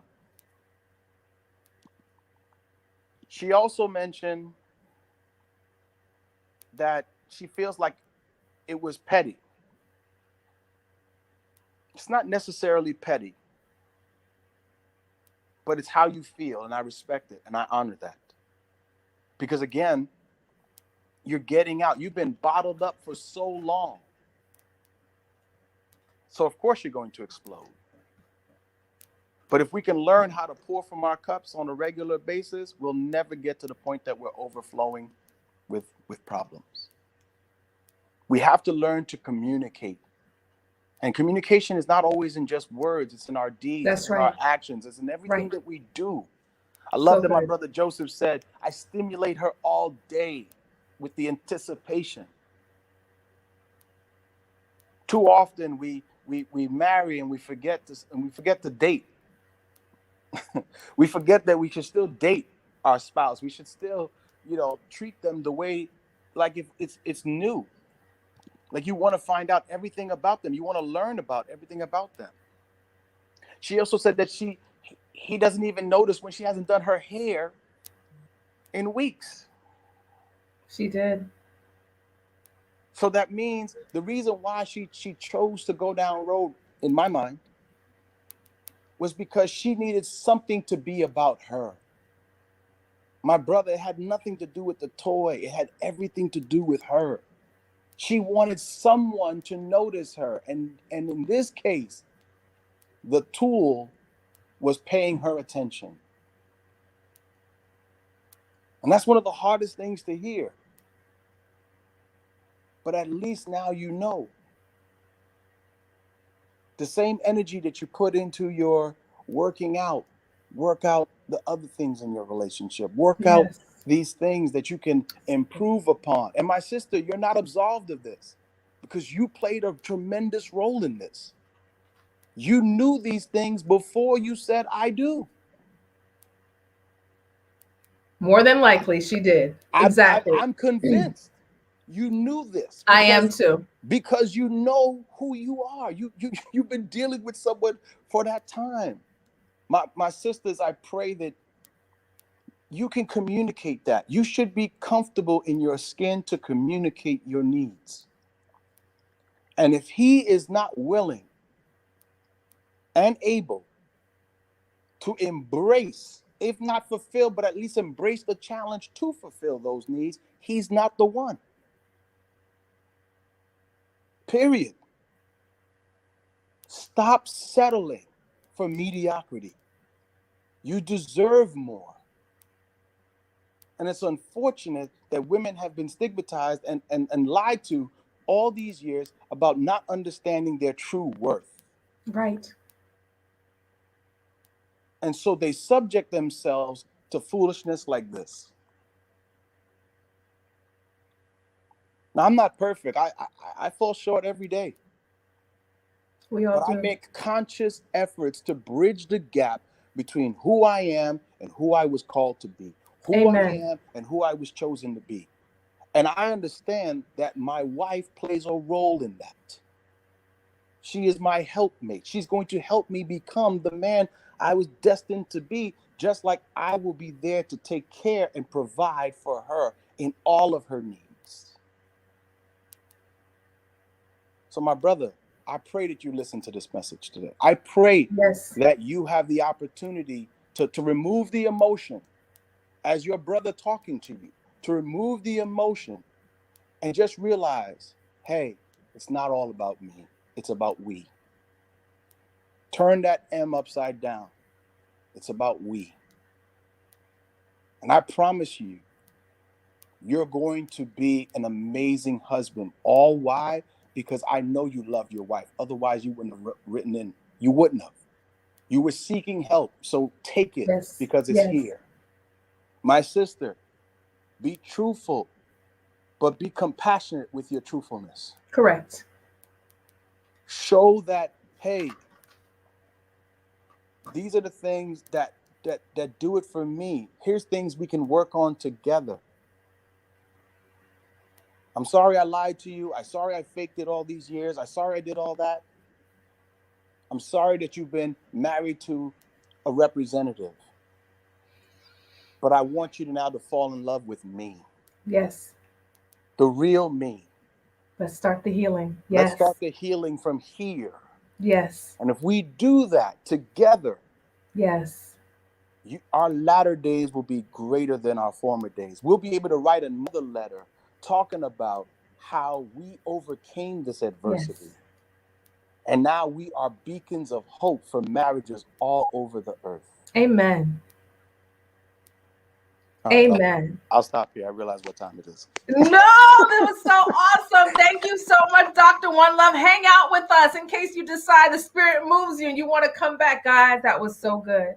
Speaker 3: She also mentioned that she feels like it was petty. It's not necessarily petty, but it's how you feel, and I respect it, and I honor that. Because again, you're getting out. You've been bottled up for so long. So of course you're going to explode. But if we can learn how to pour from our cups on a regular basis, we'll never get to the point that we're overflowing with problems. We have to learn to communicate. And communication is not always in just words. It's in our deeds, it's in our actions, it's in everything that we do. I love that my brother Joseph said, I stimulate her all day with the anticipation. Too often we marry and we forget to date. We forget that we should still date our spouse. We should still, treat them the way, like if it's new. Like you want to find out everything about them. You want to learn about everything about them. She also said that he doesn't even notice when she hasn't done her hair in weeks.
Speaker 1: She did.
Speaker 3: So that means the reason why she chose to go down road, in my mind, was because she needed something to be about her. My brother, it had nothing to do with the toy. It had everything to do with her. She wanted someone to notice her. And in this case, the tool was paying her attention. And that's one of the hardest things to hear. But at least now you know. The same energy that you put into your working out, work out the other things in your relationship, work out these things that you can improve upon. And my sister, you're not absolved of this because you played a tremendous role in this. You knew these things before you said, I do.
Speaker 1: More than likely, she did. Exactly.
Speaker 3: I'm convinced you knew this.
Speaker 1: I am too.
Speaker 3: Because you know who you are. You've been dealing with someone for that time. My sisters, I pray that you can communicate that. You should be comfortable in your skin to communicate your needs. And if he is not willing and able to embrace, if not fulfill, but at least embrace the challenge to fulfill those needs, he's not the one. Period. Stop settling for mediocrity. You deserve more. And it's unfortunate that women have been stigmatized and lied to all these years about not understanding their true worth.
Speaker 1: Right.
Speaker 3: And so they subject themselves to foolishness like this. Now, I'm not perfect. I fall short every day.
Speaker 1: We all do.
Speaker 3: I make conscious efforts to bridge the gap between who I am and who I was called to be, who I am and who I was chosen to be. And I understand that my wife plays a role in that. She is my helpmate. She's going to help me become the man I was destined to be, just like I will be there to take care and provide for her in all of her needs. So my brother, I pray that you listen to this message today. I pray
Speaker 1: Yes.
Speaker 3: that you have the opportunity to remove the emotion as your brother talking to you, to remove the emotion and just realize, hey, it's not all about me. It's about we. Turn that M upside down. It's about we. And I promise you, you're going to be an amazing husband. All why? Because I know you love your wife. Otherwise, you wouldn't have written in. You wouldn't have. You were seeking help. So take it
Speaker 1: Yes.
Speaker 3: because it's here. My sister, be truthful, but be compassionate with your truthfulness.
Speaker 1: Correct.
Speaker 3: Show that, hey, these are the things that do it for me. Here's things we can work on together. I'm sorry I lied to you. I'm sorry I faked it all these years. I'm sorry I did all that. I'm sorry that you've been married to a representative. But I want you to now to fall in love with me.
Speaker 1: Yes.
Speaker 3: The real me.
Speaker 1: Let's start the healing. Yes.
Speaker 3: Let's start the healing from here.
Speaker 1: Yes.
Speaker 3: And if we do that together,
Speaker 1: yes,
Speaker 3: our latter days will be greater than our former days. We'll be able to write another letter talking about how we overcame this adversity.
Speaker 1: Yes.
Speaker 3: And now we are beacons of hope for marriages all over the earth.
Speaker 1: Amen.
Speaker 3: Right,
Speaker 1: amen.
Speaker 3: I'll stop here. I realize what time it is.
Speaker 1: No, that was so awesome. Thank you so much, Dr. One Love. Hang out with us in case you decide the spirit moves you and you want to come back, guys. That was so good.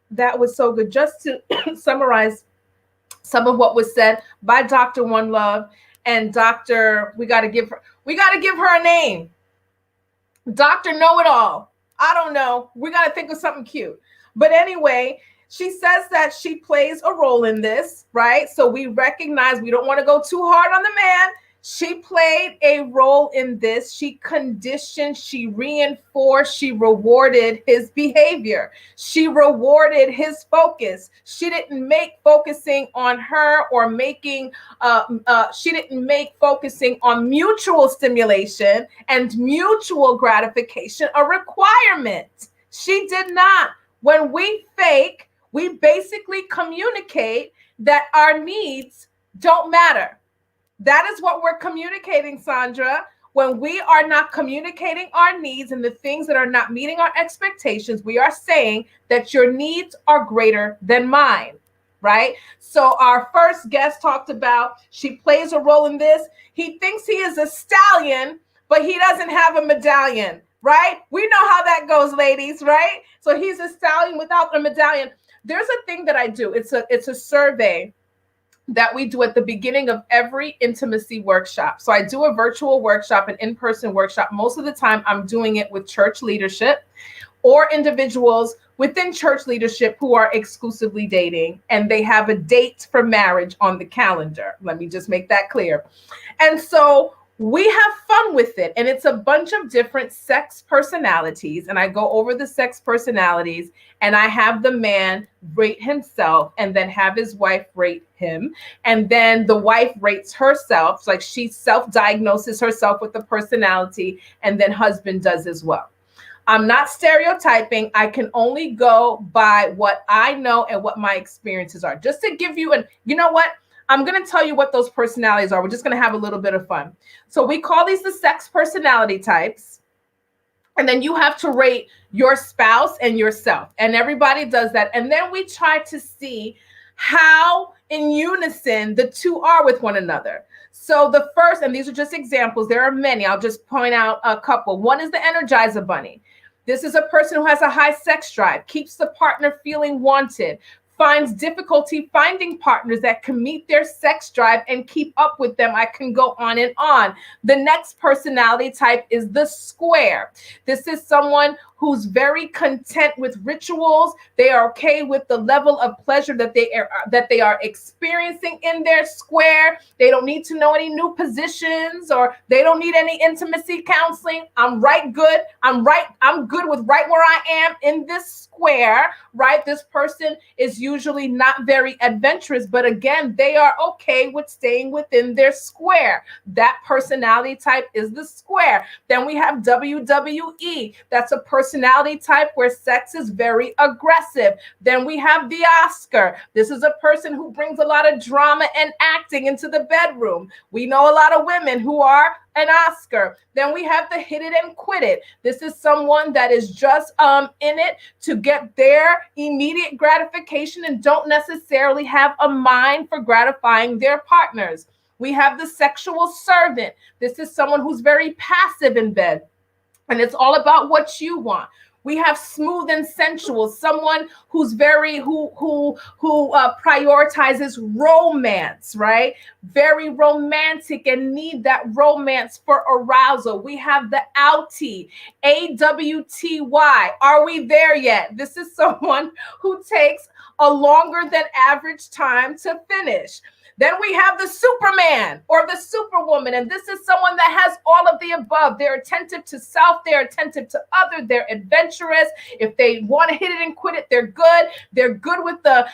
Speaker 1: That was so good. Just to summarize some of what was said by Dr. One Love and Dr. We got to give her a name. Dr. Know-It-All. I don't know. We got to think of something cute. But anyway, she says that she plays a role in this, right? So we recognize we don't want to go too hard on the man. She played a role in this. She conditioned, she reinforced, she rewarded his behavior. She rewarded his focus. She didn't make focusing on her or she didn't make focusing on mutual stimulation and mutual gratification a requirement. She did not. When we fake, we basically communicate that our needs don't matter. That is what we're communicating, Sandra. When we are not communicating our needs and the things that are not meeting our expectations, we are saying that your needs are greater than mine, right? So our first guest talked about she plays a role in this. He thinks he is a stallion, but he doesn't have a medallion, right? We know how that goes, ladies, right? So he's a stallion without a medallion. There's a thing that I do. It's a survey that we do at the beginning of every intimacy workshop. So I do a virtual workshop, an in-person workshop. Most of the time I'm doing it with church leadership or individuals within church leadership who are exclusively dating and they have a date for marriage on the calendar. Let me just make that clear. And so we have fun with it. And it's a bunch of different sex personalities. And I go over the sex personalities and I have the man rate himself and then have his wife rate him. And then the wife rates herself. Like she self-diagnoses herself with the personality and then husband does as well. I'm not stereotyping. I can only go by what I know and what my experiences are. Just to give you you know what? I'm going to tell you what those personalities are. We're just going to have a little bit of fun. So we call these the sex personality types. And then you have to rate your spouse and yourself. And everybody does that. And then we try to see how in unison the two are with one another. So the first, and these are just examples. There are many. I'll just point out a couple. One is the Energizer Bunny. This is a person who has a high sex drive, keeps the partner feeling wanted, finds difficulty finding partners that can meet their sex drive and keep up with them. I can go on and on. The next personality type is the Square. This is someone who's very content with rituals. They are okay with the level of pleasure that they are experiencing in their square. They don't need to know any new positions, or they don't need any intimacy counseling. I'm good. I'm good with right where I am in this square, right? This person is usually not very adventurous, but again, they are okay with staying within their square. That personality type is the square. Then we have WWE. That's a personality type where sex is very aggressive. Then we have the Oscar. This is a person who brings a lot of drama and acting into the bedroom. We know a lot of women who are an Oscar. Then we have the hit it and quit it. This is someone that is just in it to get their immediate gratification and don't necessarily have a mind for gratifying their partners. We have the sexual servant. This is someone who's very passive in bed, and it's all about what you want. We have smooth and sensual, someone who's very who prioritizes romance, right? Very romantic and need that romance for arousal. We have the outie, AWTY. Are we there yet? This is someone who takes a longer than average time to finish. Then we have the Superman or the Superwoman, and this is someone that has all of the above. They're attentive to self, they're attentive to other, they're adventurous. If they want to hit it and quit it, they're good. They're good with the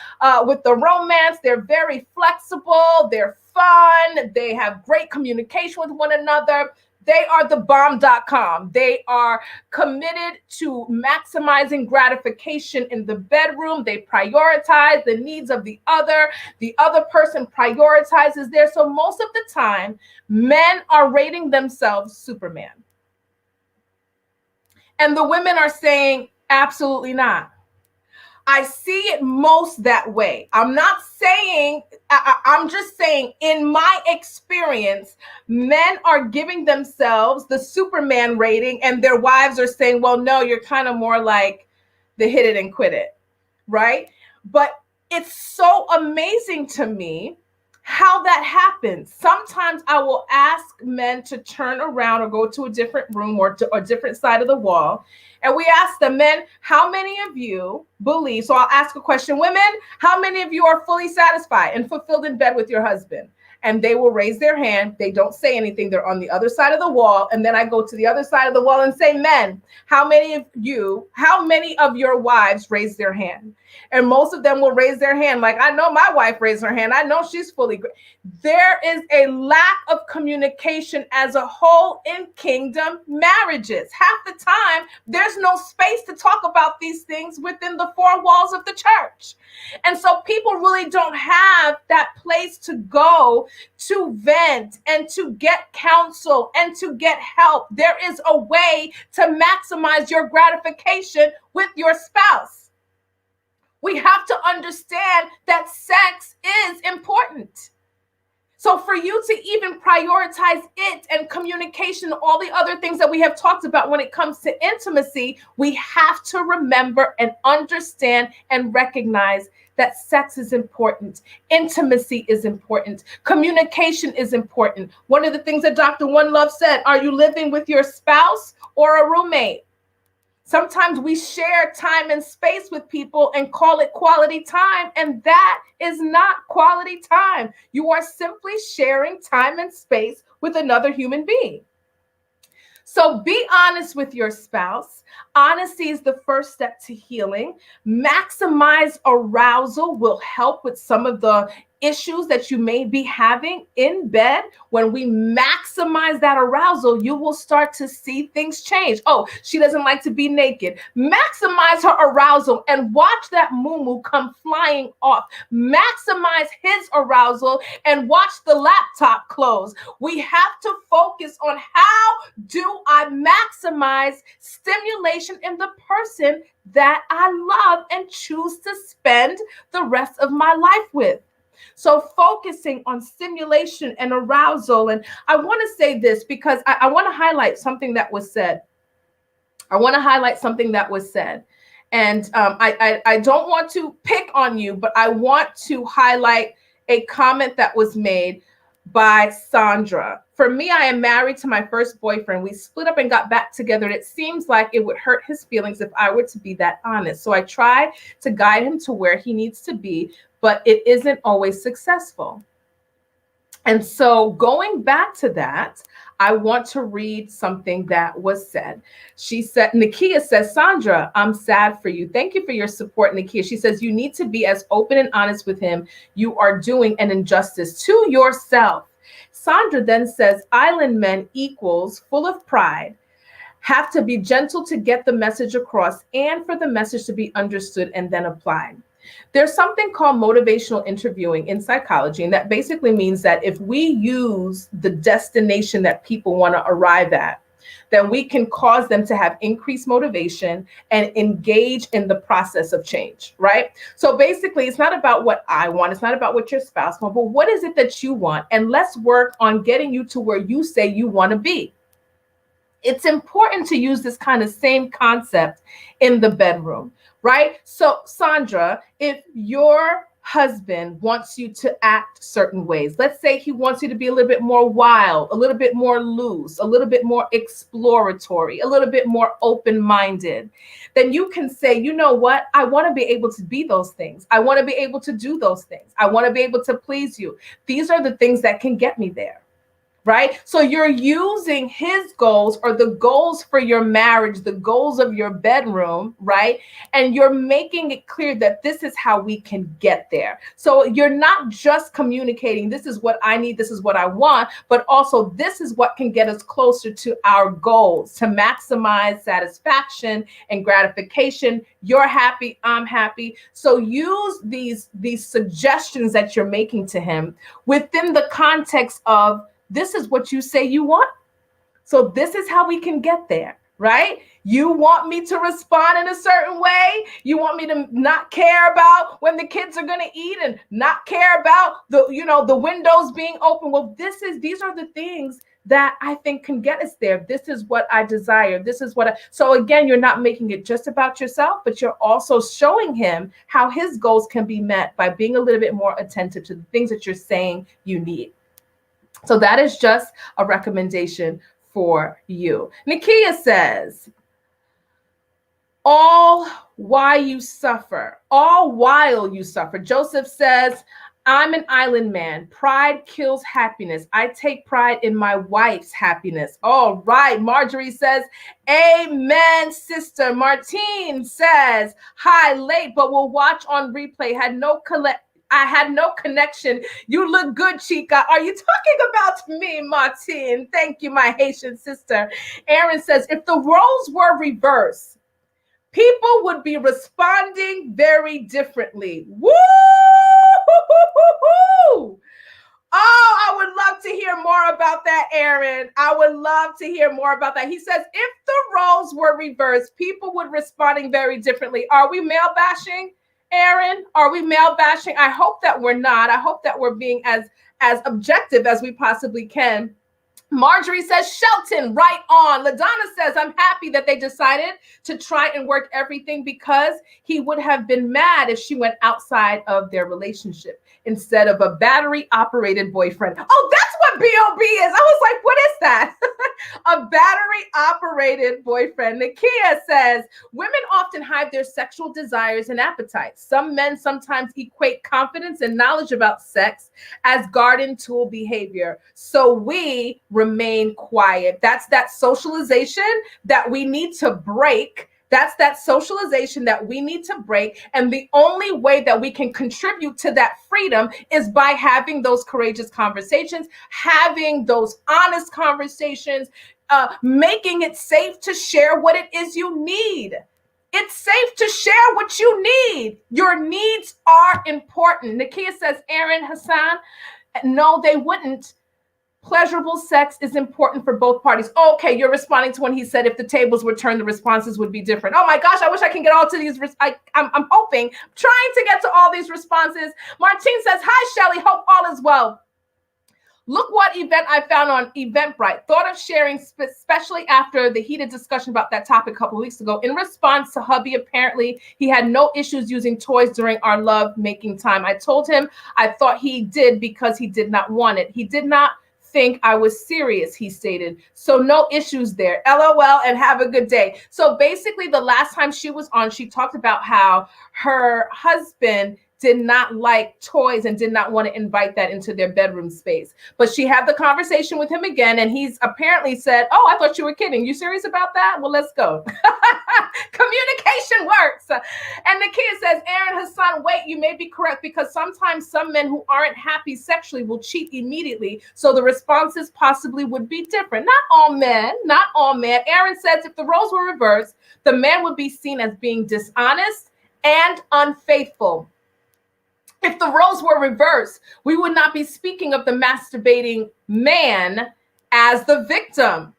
Speaker 1: romance. They're very flexible. They're fun. They have great communication with one another. They are the bomb.com. They are committed to maximizing gratification in the bedroom. They prioritize the needs of the other. The other person prioritizes theirs. So most of the time, men are rating themselves Superman. And the women are saying, absolutely not. I see it most that way. I'm not saying, I'm just saying in my experience, men are giving themselves the Superman rating and their wives are saying, well, no, you're kind of more like the hit it and quit it, right? But it's so amazing to me how that happens. Sometimes I will ask men to turn around or go to a different room or to a different side of the wall. And we ask the men, how many of you believe? So I'll ask a question, women, how many of you are fully satisfied and fulfilled in bed with your husband? And they will raise their hand. They don't say anything. They're on the other side of the wall. And then I go to the other side of the wall and say, men, how many of your wives raise their hand? And most of them will raise their hand. Like, I know my wife raised her hand. I know she's fully great. There is a lack of communication as a whole in kingdom marriages. Half the time, there's no space to talk about these things within the four walls of the church. And so people really don't have that place to go to vent and to get counsel and to get help. There is a way to maximize your gratification with your spouse. We have to understand that sex is important. So for you to even prioritize it and communication, all the other things that we have talked about when it comes to intimacy, we have to remember and understand and recognize that sex is important. Intimacy is important. Communication is important. One of the things that Dr. One Love said, are you living with your spouse or a roommate? Sometimes we share time and space with people and call it quality time, and that is not quality time. You are simply sharing time and space with another human being. So be honest with your spouse. Honesty is the first step to healing. Maximize arousal will help with some of the issues that you may be having in bed. When we maximize that arousal, you will start to see things change. Oh, she doesn't like to be naked. Maximize her arousal and watch that muumuu come flying off. Maximize his arousal and watch the laptop close. We have to focus on how do I maximize stimulation in the person that I love and choose to spend the rest of my life with. So focusing on stimulation and arousal. And I want to say this because I want to highlight something that was said. And I don't want to pick on you, but I want to highlight a comment that was made. by Sandra. For me, I am married to my first boyfriend. We split up and got back together, and it seems like it would hurt his feelings if I were to be that honest. So I try to guide him to where he needs to be, but it isn't always successful. And so going back to that, I want to read something that was said. She said, Nakia says, Sandra, I'm sad for you. Thank you for your support, Nakia. She says, you need to be as open and honest with him. You are doing an injustice to yourself. Sandra then says, island men equals full of pride, have to be gentle to get the message across and for the message to be understood and then applied. There's something called motivational interviewing in psychology, and that basically means that if we use the destination that people want to arrive at, then we can cause them to have increased motivation and engage in the process of change, right? So basically, it's not about what I want. It's not about what your spouse wants, but what is it that you want? And let's work on getting you to where you say you want to be. It's important to use this kind of same concept in the bedroom, right? So, Sandra, if your husband wants you to act certain ways, let's say he wants you to be a little bit more wild, a little bit more loose, a little bit more exploratory, a little bit more open-minded, then you can say, you know what? I want to be able to be those things. I want to be able to do those things. I want to be able to please you. These are the things that can get me there. Right? So you're using his goals or the goals for your marriage, the goals of your bedroom, right? And you're making it clear that this is how we can get there. So you're not just communicating, this is what I need, this is what I want, but also this is what can get us closer to our goals to maximize satisfaction and gratification. You're happy, I'm happy. So use these suggestions that you're making to him within the context of this is what you say you want. So this is how we can get there, right? You want me to respond in a certain way. You want me to not care about when the kids are going to eat and not care about the windows being open. Well, these are the things that I think can get us there. This is what I desire. So again, you're not making it just about yourself, but you're also showing him how his goals can be met by being a little bit more attentive to the things that you're saying you need. So that is just a recommendation for you. Nakia says, all while you suffer. Joseph says, I'm an island man. Pride kills happiness. I take pride in my wife's happiness. All right. Marjorie says, amen, sister. Martine says, hi, late, but we'll watch on replay. I had no connection. You look good, Chica. Are you talking about me, Martine? Thank you, my Haitian sister. Aaron says, if the roles were reversed, people would be responding very differently. Woo! Oh, I would love to hear more about that, Aaron. I would love to hear more about that. He says, if the roles were reversed, people would responding very differently. Are we male bashing? Aaron, are we male bashing? I hope that we're not. I hope that we're being as objective as we possibly can. Marjorie says, Shelton, right on. LaDonna says, I'm happy that they decided to try and work everything because he would have been mad if she went outside of their relationship instead of a battery-operated boyfriend. Oh, that's what B.O.B. is. I was like, what is that? A battery-operated boyfriend. Nakia says, women often hide their sexual desires and appetites. Some men sometimes equate confidence and knowledge about sex as garden tool behavior. So we remain quiet. That's that socialization that we need to break. That's that socialization that we need to break. And the only way that we can contribute to that freedom is by having those courageous conversations, having those honest conversations, making it safe to share what it is you need. It's safe to share what you need. Your needs are important. Nakia says, Aaron, Hassan, no, they wouldn't. Pleasurable sex is important for both parties. Okay, you're responding to when he said if the tables were turned, the responses would be different. Oh my gosh, I wish I can get all to these. I'm hoping, trying to get to all these responses. Martine says, hi, Schellie, hope all is well. Look what event I found on Eventbrite. Thought of sharing, especially after the heated discussion about that topic a couple of weeks ago. In response to hubby, apparently he had no issues using toys during our love making time. I told him I thought he did because he did not want it. He did not think I was serious, he stated. So no issues there. LOL and have a good day. So basically, the last time she was on, she talked about how her husband did not like toys and did not want to invite that into their bedroom space. But she had the conversation with him again, and he's apparently said, oh, I thought you were kidding. You serious about that? Well, let's go. Communication works. And Nakia says, Aaron Hassan, wait, you may be correct, because sometimes some men who aren't happy sexually will cheat immediately. So the responses possibly would be different. Not all men, not all men. Aaron says if the roles were reversed, the man would be seen as being dishonest and unfaithful. If the roles were reversed, we would not be speaking of the masturbating man as the victim.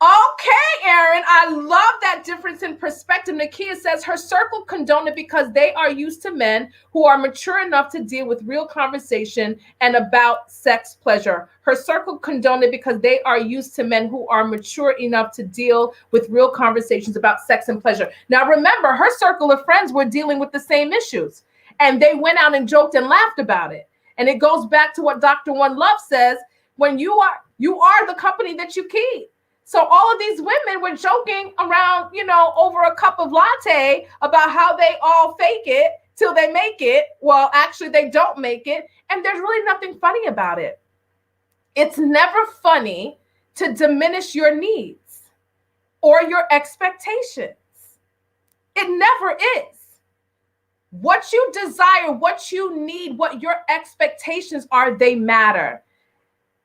Speaker 1: Okay, Aaron, I love that difference in perspective. Nakia says her circle condone it because they are used to men who are mature enough to deal with real conversation and about sex pleasure. Her circle condone it because they are used to men who are mature enough to deal with real conversations about sex and pleasure. Now, remember, her circle of friends were dealing with the same issues, and they went out and joked and laughed about it. And it goes back to what Dr. One Love says, when you are the company that you keep. So all of these women were joking around, over a cup of latte about how they all fake it till they make it. Well, actually, they don't make it. And there's really nothing funny about it. It's never funny to diminish your needs or your expectations. It never is. What you desire, what you need, what your expectations are, they matter.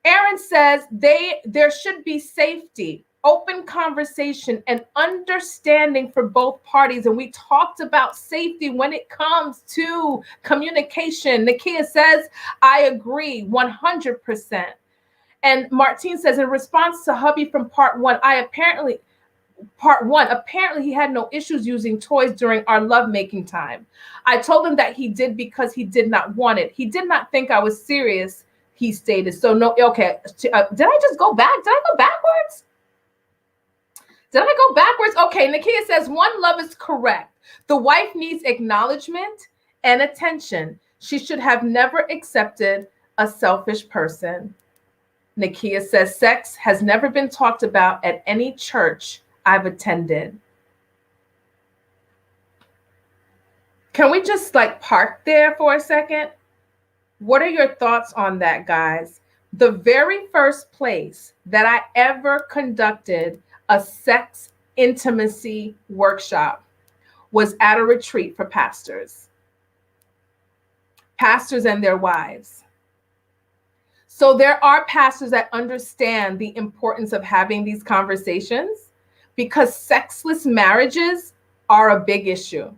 Speaker 1: Aaron says there should be safety, open conversation, and understanding for both parties. And we talked about safety when it comes to communication. Nakia says, I agree 100%. And Martine says, in response to hubby from part one, apparently he had no issues using toys during our lovemaking time. I told him that he did because he did not want it. He did not think I was serious, he stated. So no, okay. Did I just go back? Did I go backwards? Okay, Nakia says, One Love is correct. The wife needs acknowledgement and attention. She should have never accepted a selfish person. Nakia says, sex has never been talked about at any church I've attended. Can we just park there for a second? What are your thoughts on that, guys? The very first place that I ever conducted a sex intimacy workshop was at a retreat for pastors and their wives. So there are pastors that understand the importance of having these conversations, because sexless marriages are a big issue,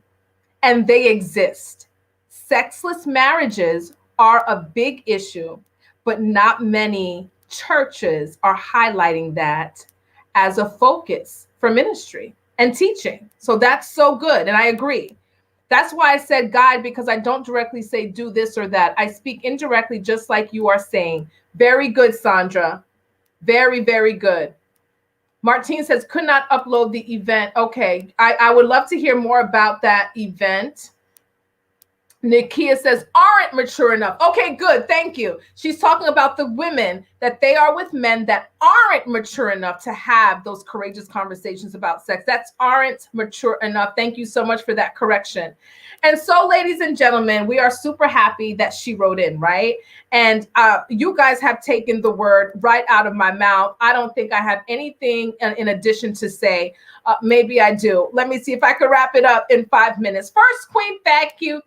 Speaker 1: and they exist. Sexless marriages are a big issue, but not many churches are highlighting that as a focus for ministry and teaching. So that's so good, and I agree. That's why I said guide, because I don't directly say do this or that. I speak indirectly, just like you are saying. Very good, Sandra. Very, very good. Martine says, could not upload the event. Okay, I would love to hear more about that event. Nakia says, aren't mature enough. Okay, good. Thank you. She's talking about the women, that they are with men that aren't mature enough to have those courageous conversations about sex. That's aren't mature enough. Thank you so much for that correction. And so, ladies and gentlemen, we are super happy that she wrote in, right? And you guys have taken the word right out of my mouth. I don't think I have anything in addition to say. Maybe I do. Let me see if I could wrap it up in 5 minutes. First, Queen, thank you.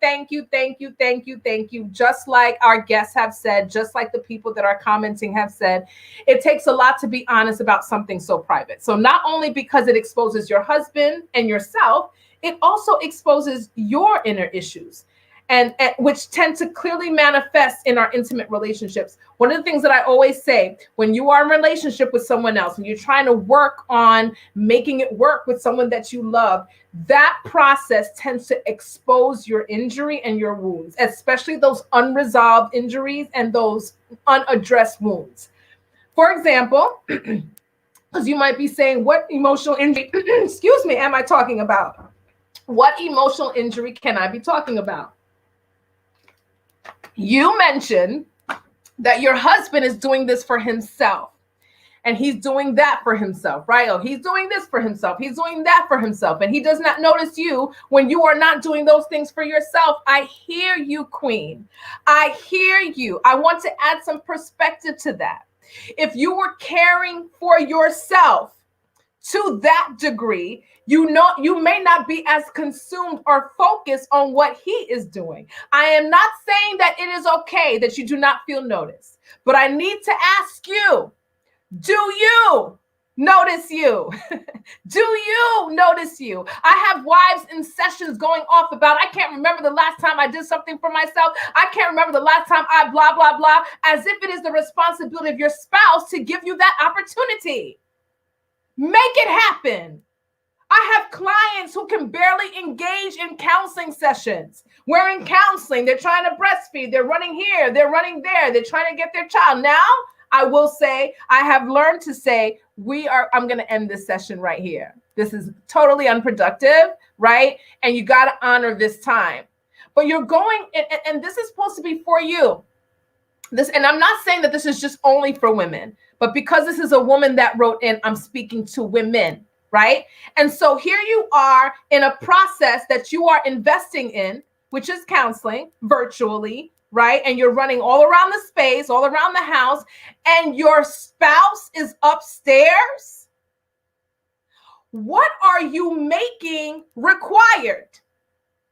Speaker 1: Just like our guests have said, just like the people that are commenting have said, it takes a lot to be honest about something so private. So not only because it exposes your husband and yourself, it also exposes your inner issues. and which tend to clearly manifest in our intimate relationships. One of the things that I always say, when you are in a relationship with someone else and you're trying to work on making it work with someone that you love, that process tends to expose your injury and your wounds, especially those unresolved injuries and those unaddressed wounds. For example, because you might be saying, what emotional injury, excuse me, am I talking about? What emotional injury can I be talking about? You mentioned that your husband is doing this for himself, and he's doing that for himself, right? Oh, he's doing this for himself. He's doing that for himself. And he does not notice you when you are not doing those things for yourself. I hear you, Queen. I hear you. I want to add some perspective to that. If you were caring for yourself to that degree, you may not be as consumed or focused on what he is doing. I am not saying that it is okay that you do not feel noticed, but I need to ask you, do you notice you? Do you notice you? I have wives in sessions going off about, I can't remember the last time I did something for myself. I can't remember the last time I blah, blah, blah, as if it is the responsibility of your spouse to give you that opportunity. Make it happen. I have clients who can barely engage in counseling sessions. We're in counseling. They're trying to breastfeed. They're running here. They're running there. They're trying to get their child. Now, I will say, I have learned to say, I'm going to end this session right here. This is totally unproductive, right? And you got to honor this time. But you're going, and this is supposed to be for you. And I'm not saying that this is just only for women, but because this is a woman that wrote in, I'm speaking to women, right? And so here you are in a process that you are investing in, which is counseling virtually, right? And you're running all around the space, all around the house, and your spouse is upstairs. What are you making required?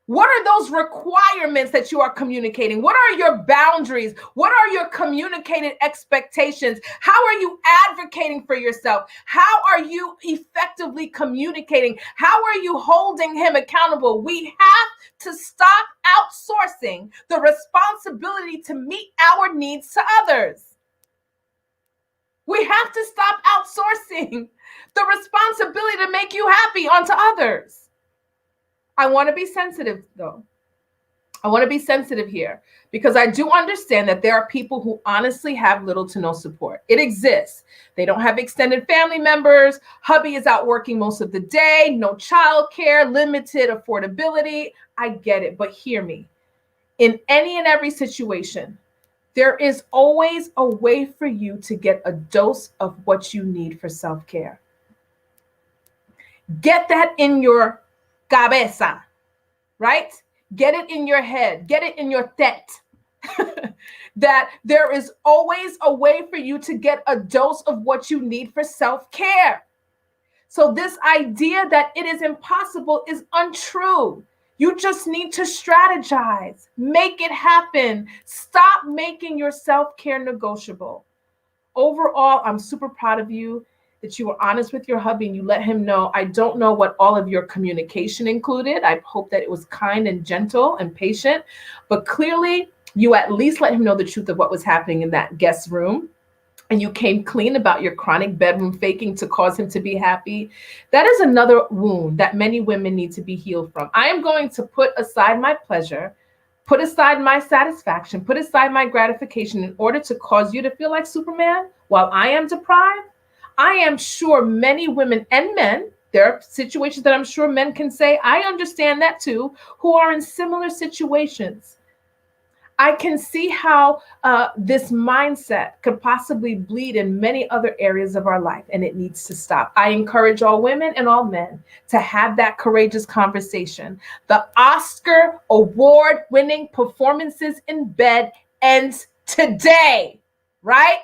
Speaker 1: What are those requirements that you are communicating? What are your boundaries? What are your communicated expectations? How are you advocating for yourself? How are you effectively communicating? How are you holding him accountable? We have to stop outsourcing the responsibility to meet our needs to others. We have to stop outsourcing the responsibility to make you happy onto others. I want to be sensitive, though. I want to be sensitive here because I do understand that there are people who honestly have little to no support. It exists. They don't have extended family members. Hubby is out working most of the day, no childcare, limited affordability. I get it, but hear me. In any and every situation, there is always a way for you to get a dose of what you need for self-care. Get that in your cabeza, right? Get it in your head, get it in your tête, that there is always a way for you to get a dose of what you need for self-care. So this idea that it is impossible is untrue. You just need to strategize, make it happen. Stop making your self-care negotiable. Overall, I'm super proud of you that you were honest with your hubby and you let him know. I don't know what all of your communication included. I hope that it was kind and gentle and patient, but clearly you at least let him know the truth of what was happening in that guest room. And you came clean about your chronic bedroom faking to cause him to be happy. That is another wound that many women need to be healed from. I am going to put aside my pleasure, put aside my satisfaction, put aside my gratification in order to cause you to feel like Superman while I am deprived. I am sure many women and men, there are situations that I'm sure men can say, I understand that too, who are in similar situations. I can see how this mindset could possibly bleed in many other areas of our life, and it needs to stop. I encourage all women and all men to have that courageous conversation. The Oscar award-winning performances in bed ends today, right?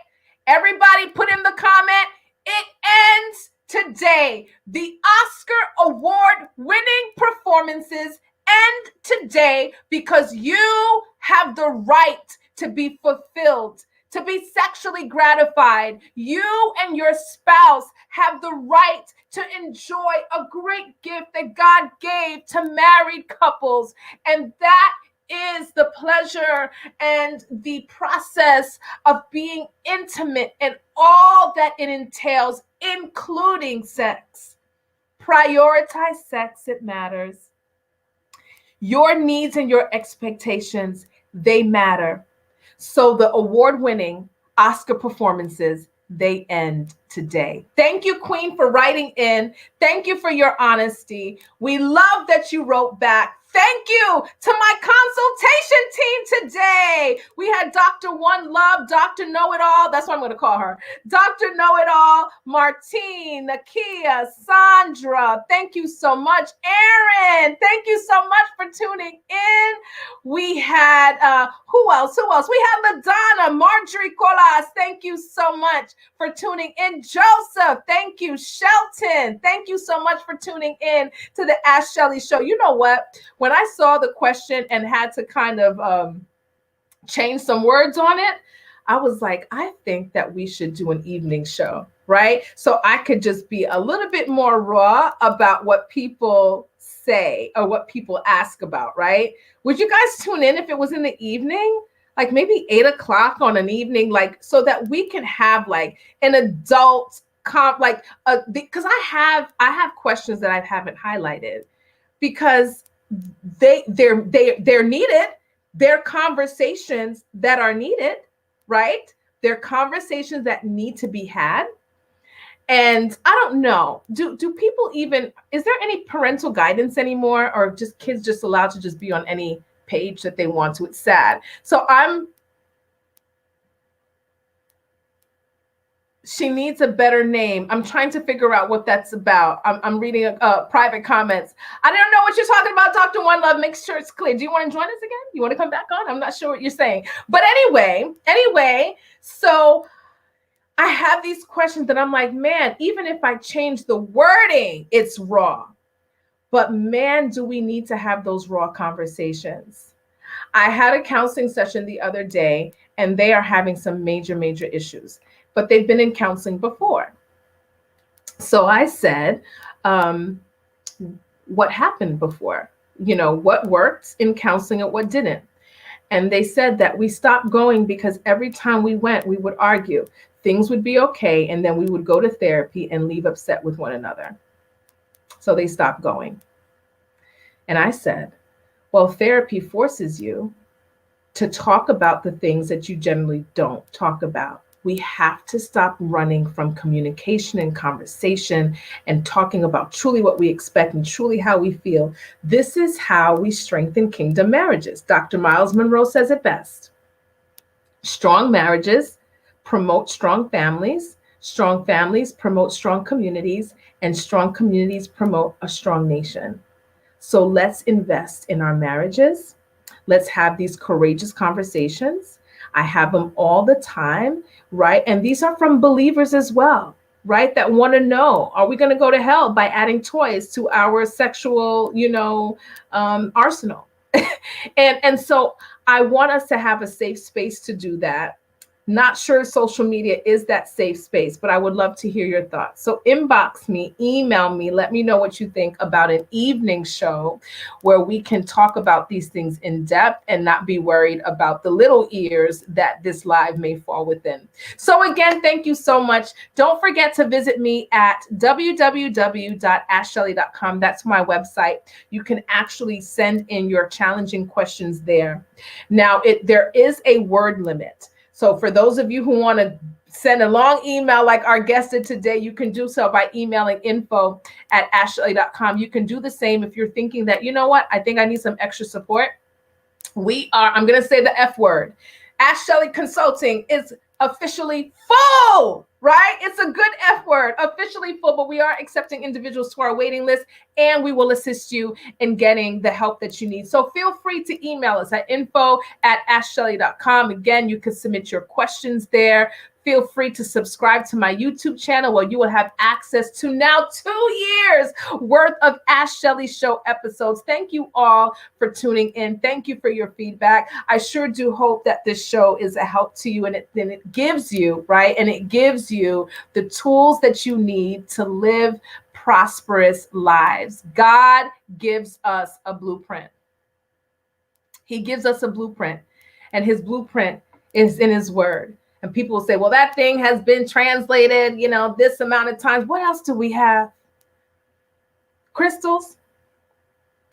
Speaker 1: Everybody put in the comment, it ends today. The Oscar award-winning performances end today because you have the right to be fulfilled, to be sexually gratified. You and your spouse have the right to enjoy a great gift that God gave to married couples, and that is the pleasure and the process of being intimate and all that it entails, including sex. Prioritize sex, it matters. Your needs and your expectations, they matter. So the award-winning Oscar performances, they end today. Thank you, Queen, for writing in. Thank you for your honesty. We love that you wrote back. Thank you to my consultation team today. We had Dr. One Love, Dr. Know-It-All. That's what I'm going to call her. Dr. Know-It-All, Martine, Nakia, Sandra. Thank you so much. Aaron, thank you so much for tuning in. We had, who else? We had LaDonna, Marjorie Colas. Thank you so much for tuning in. Joseph, thank you. Shelton, thank you so much for tuning in to the Ask Schellie Show. You know what? When I saw the question and had to kind of change some words on it, I was like, I think that we should do an evening show, right? So I could just be a little bit more raw about what people say or what people ask about, right? Would you guys tune in if it was in the evening? Like maybe 8 o'clock on an evening, like so that we can have like an adult because I have questions that I haven't highlighted because they're needed. They're conversations that are needed, right? They're conversations that need to be had. And I don't know, do people even, is there any parental guidance anymore, or just kids just allowed to just be on any page that they want to? It's sad. So she needs a better name. I'm trying to figure out what that's about. I'm reading private comments. I don't know what you're talking about, Dr. One Love. Make sure it's clear. Do you want to join us again? You want to come back on? I'm not sure what you're saying. But anyway, so I have these questions that I'm like, man, even if I change the wording, it's raw. But man, do we need to have those raw conversations. I had a counseling session the other day, and they are having some major issues. But they've been in counseling before. So I said, what happened before? You know, what worked in counseling and what didn't? And they said that we stopped going because every time we went, we would argue. Things would be okay, and then we would go to therapy and leave upset with one another. So they stopped going. And I said, well, therapy forces you to talk about the things that you generally don't talk about. We have to stop running from communication and conversation and talking about truly what we expect and truly how we feel. This is how we strengthen kingdom marriages. Dr. Miles Monroe says it best. Strong marriages promote strong families promote strong communities, and strong communities promote a strong nation. So let's invest in our marriages. Let's have these courageous conversations. I have them all the time, right? And these are from believers as well, right? That want to know, are we going to go to hell by adding toys to our sexual, arsenal? and so I want us to have a safe space to do that. Not sure social media is that safe space, but I would love to hear your thoughts. So inbox me, email me, let me know what you think about an evening show where we can talk about these things in depth and not be worried about the little ears that this live may fall within. So again, thank you so much. Don't forget to visit me at www.askschellie.com. That's my website. You can actually send in your challenging questions there. Now, there is a word limit. So for those of you who want to send a long email like our guest did today, you can do so by emailing info@askschellie.com. You can do the same if you're thinking that, you know what, I think I need some extra support. I'm going to say the F word. Ask Schellie Consulting is officially full, right? It's a good F word, officially full, but we are accepting individuals to our waiting list, and we will assist you in getting the help that you need. So feel free to email us at info@askschellie.com. Again, you can submit your questions there. Feel free to subscribe to my YouTube channel where you will have access to now 2 years worth of Ask Schellie Show episodes. Thank you all for tuning in. Thank you for your feedback. I sure do hope that this show is a help to you, and it gives you, right? And it gives you the tools that you need to live prosperous lives. God gives us a blueprint. He gives us a blueprint, and his blueprint is in his word. And people will say, well, that thing has been translated, this amount of times. What else do we have? Crystals?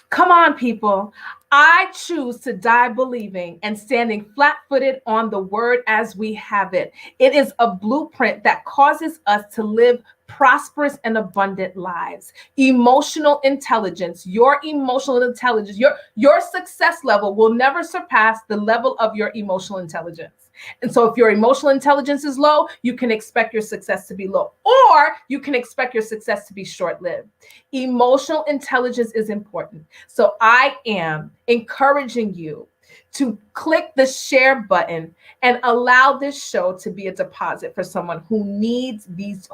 Speaker 1: Come on, people. I choose to die believing and standing flat-footed on the word as we have it. It is a blueprint that causes us to live prosperous and abundant lives. Emotional intelligence, your emotional intelligence, your success level will never surpass the level of your emotional intelligence. And so if your emotional intelligence is low, you can expect your success to be low, or you can expect your success to be short-lived. Emotional intelligence is important. So I am encouraging you to click the share button and allow this show to be a deposit for someone who needs these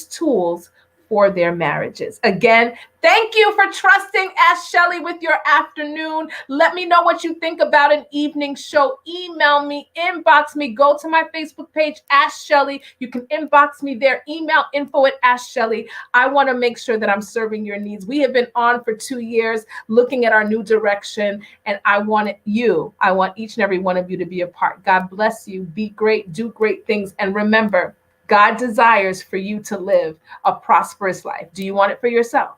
Speaker 1: tools for their marriages. Again, thank you for trusting Ask Schellie with your afternoon. Let me know what you think about an evening show. Email me, inbox me, go to my Facebook page, Ask Schellie. You can inbox me there, email info@AskSchellie. I want to make sure that I'm serving your needs. We have been on for 2 years looking at our new direction, and I want each and every one of you to be a part. God bless you. Be great, do great things, and remember, God desires for you to live a prosperous life. Do you want it for yourself?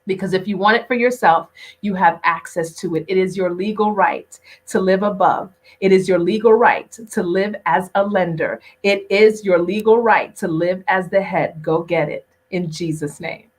Speaker 1: Because if you want it for yourself, you have access to it. It is your legal right to live above. It is your legal right to live as a lender. It is your legal right to live as the head. Go get it in Jesus' name.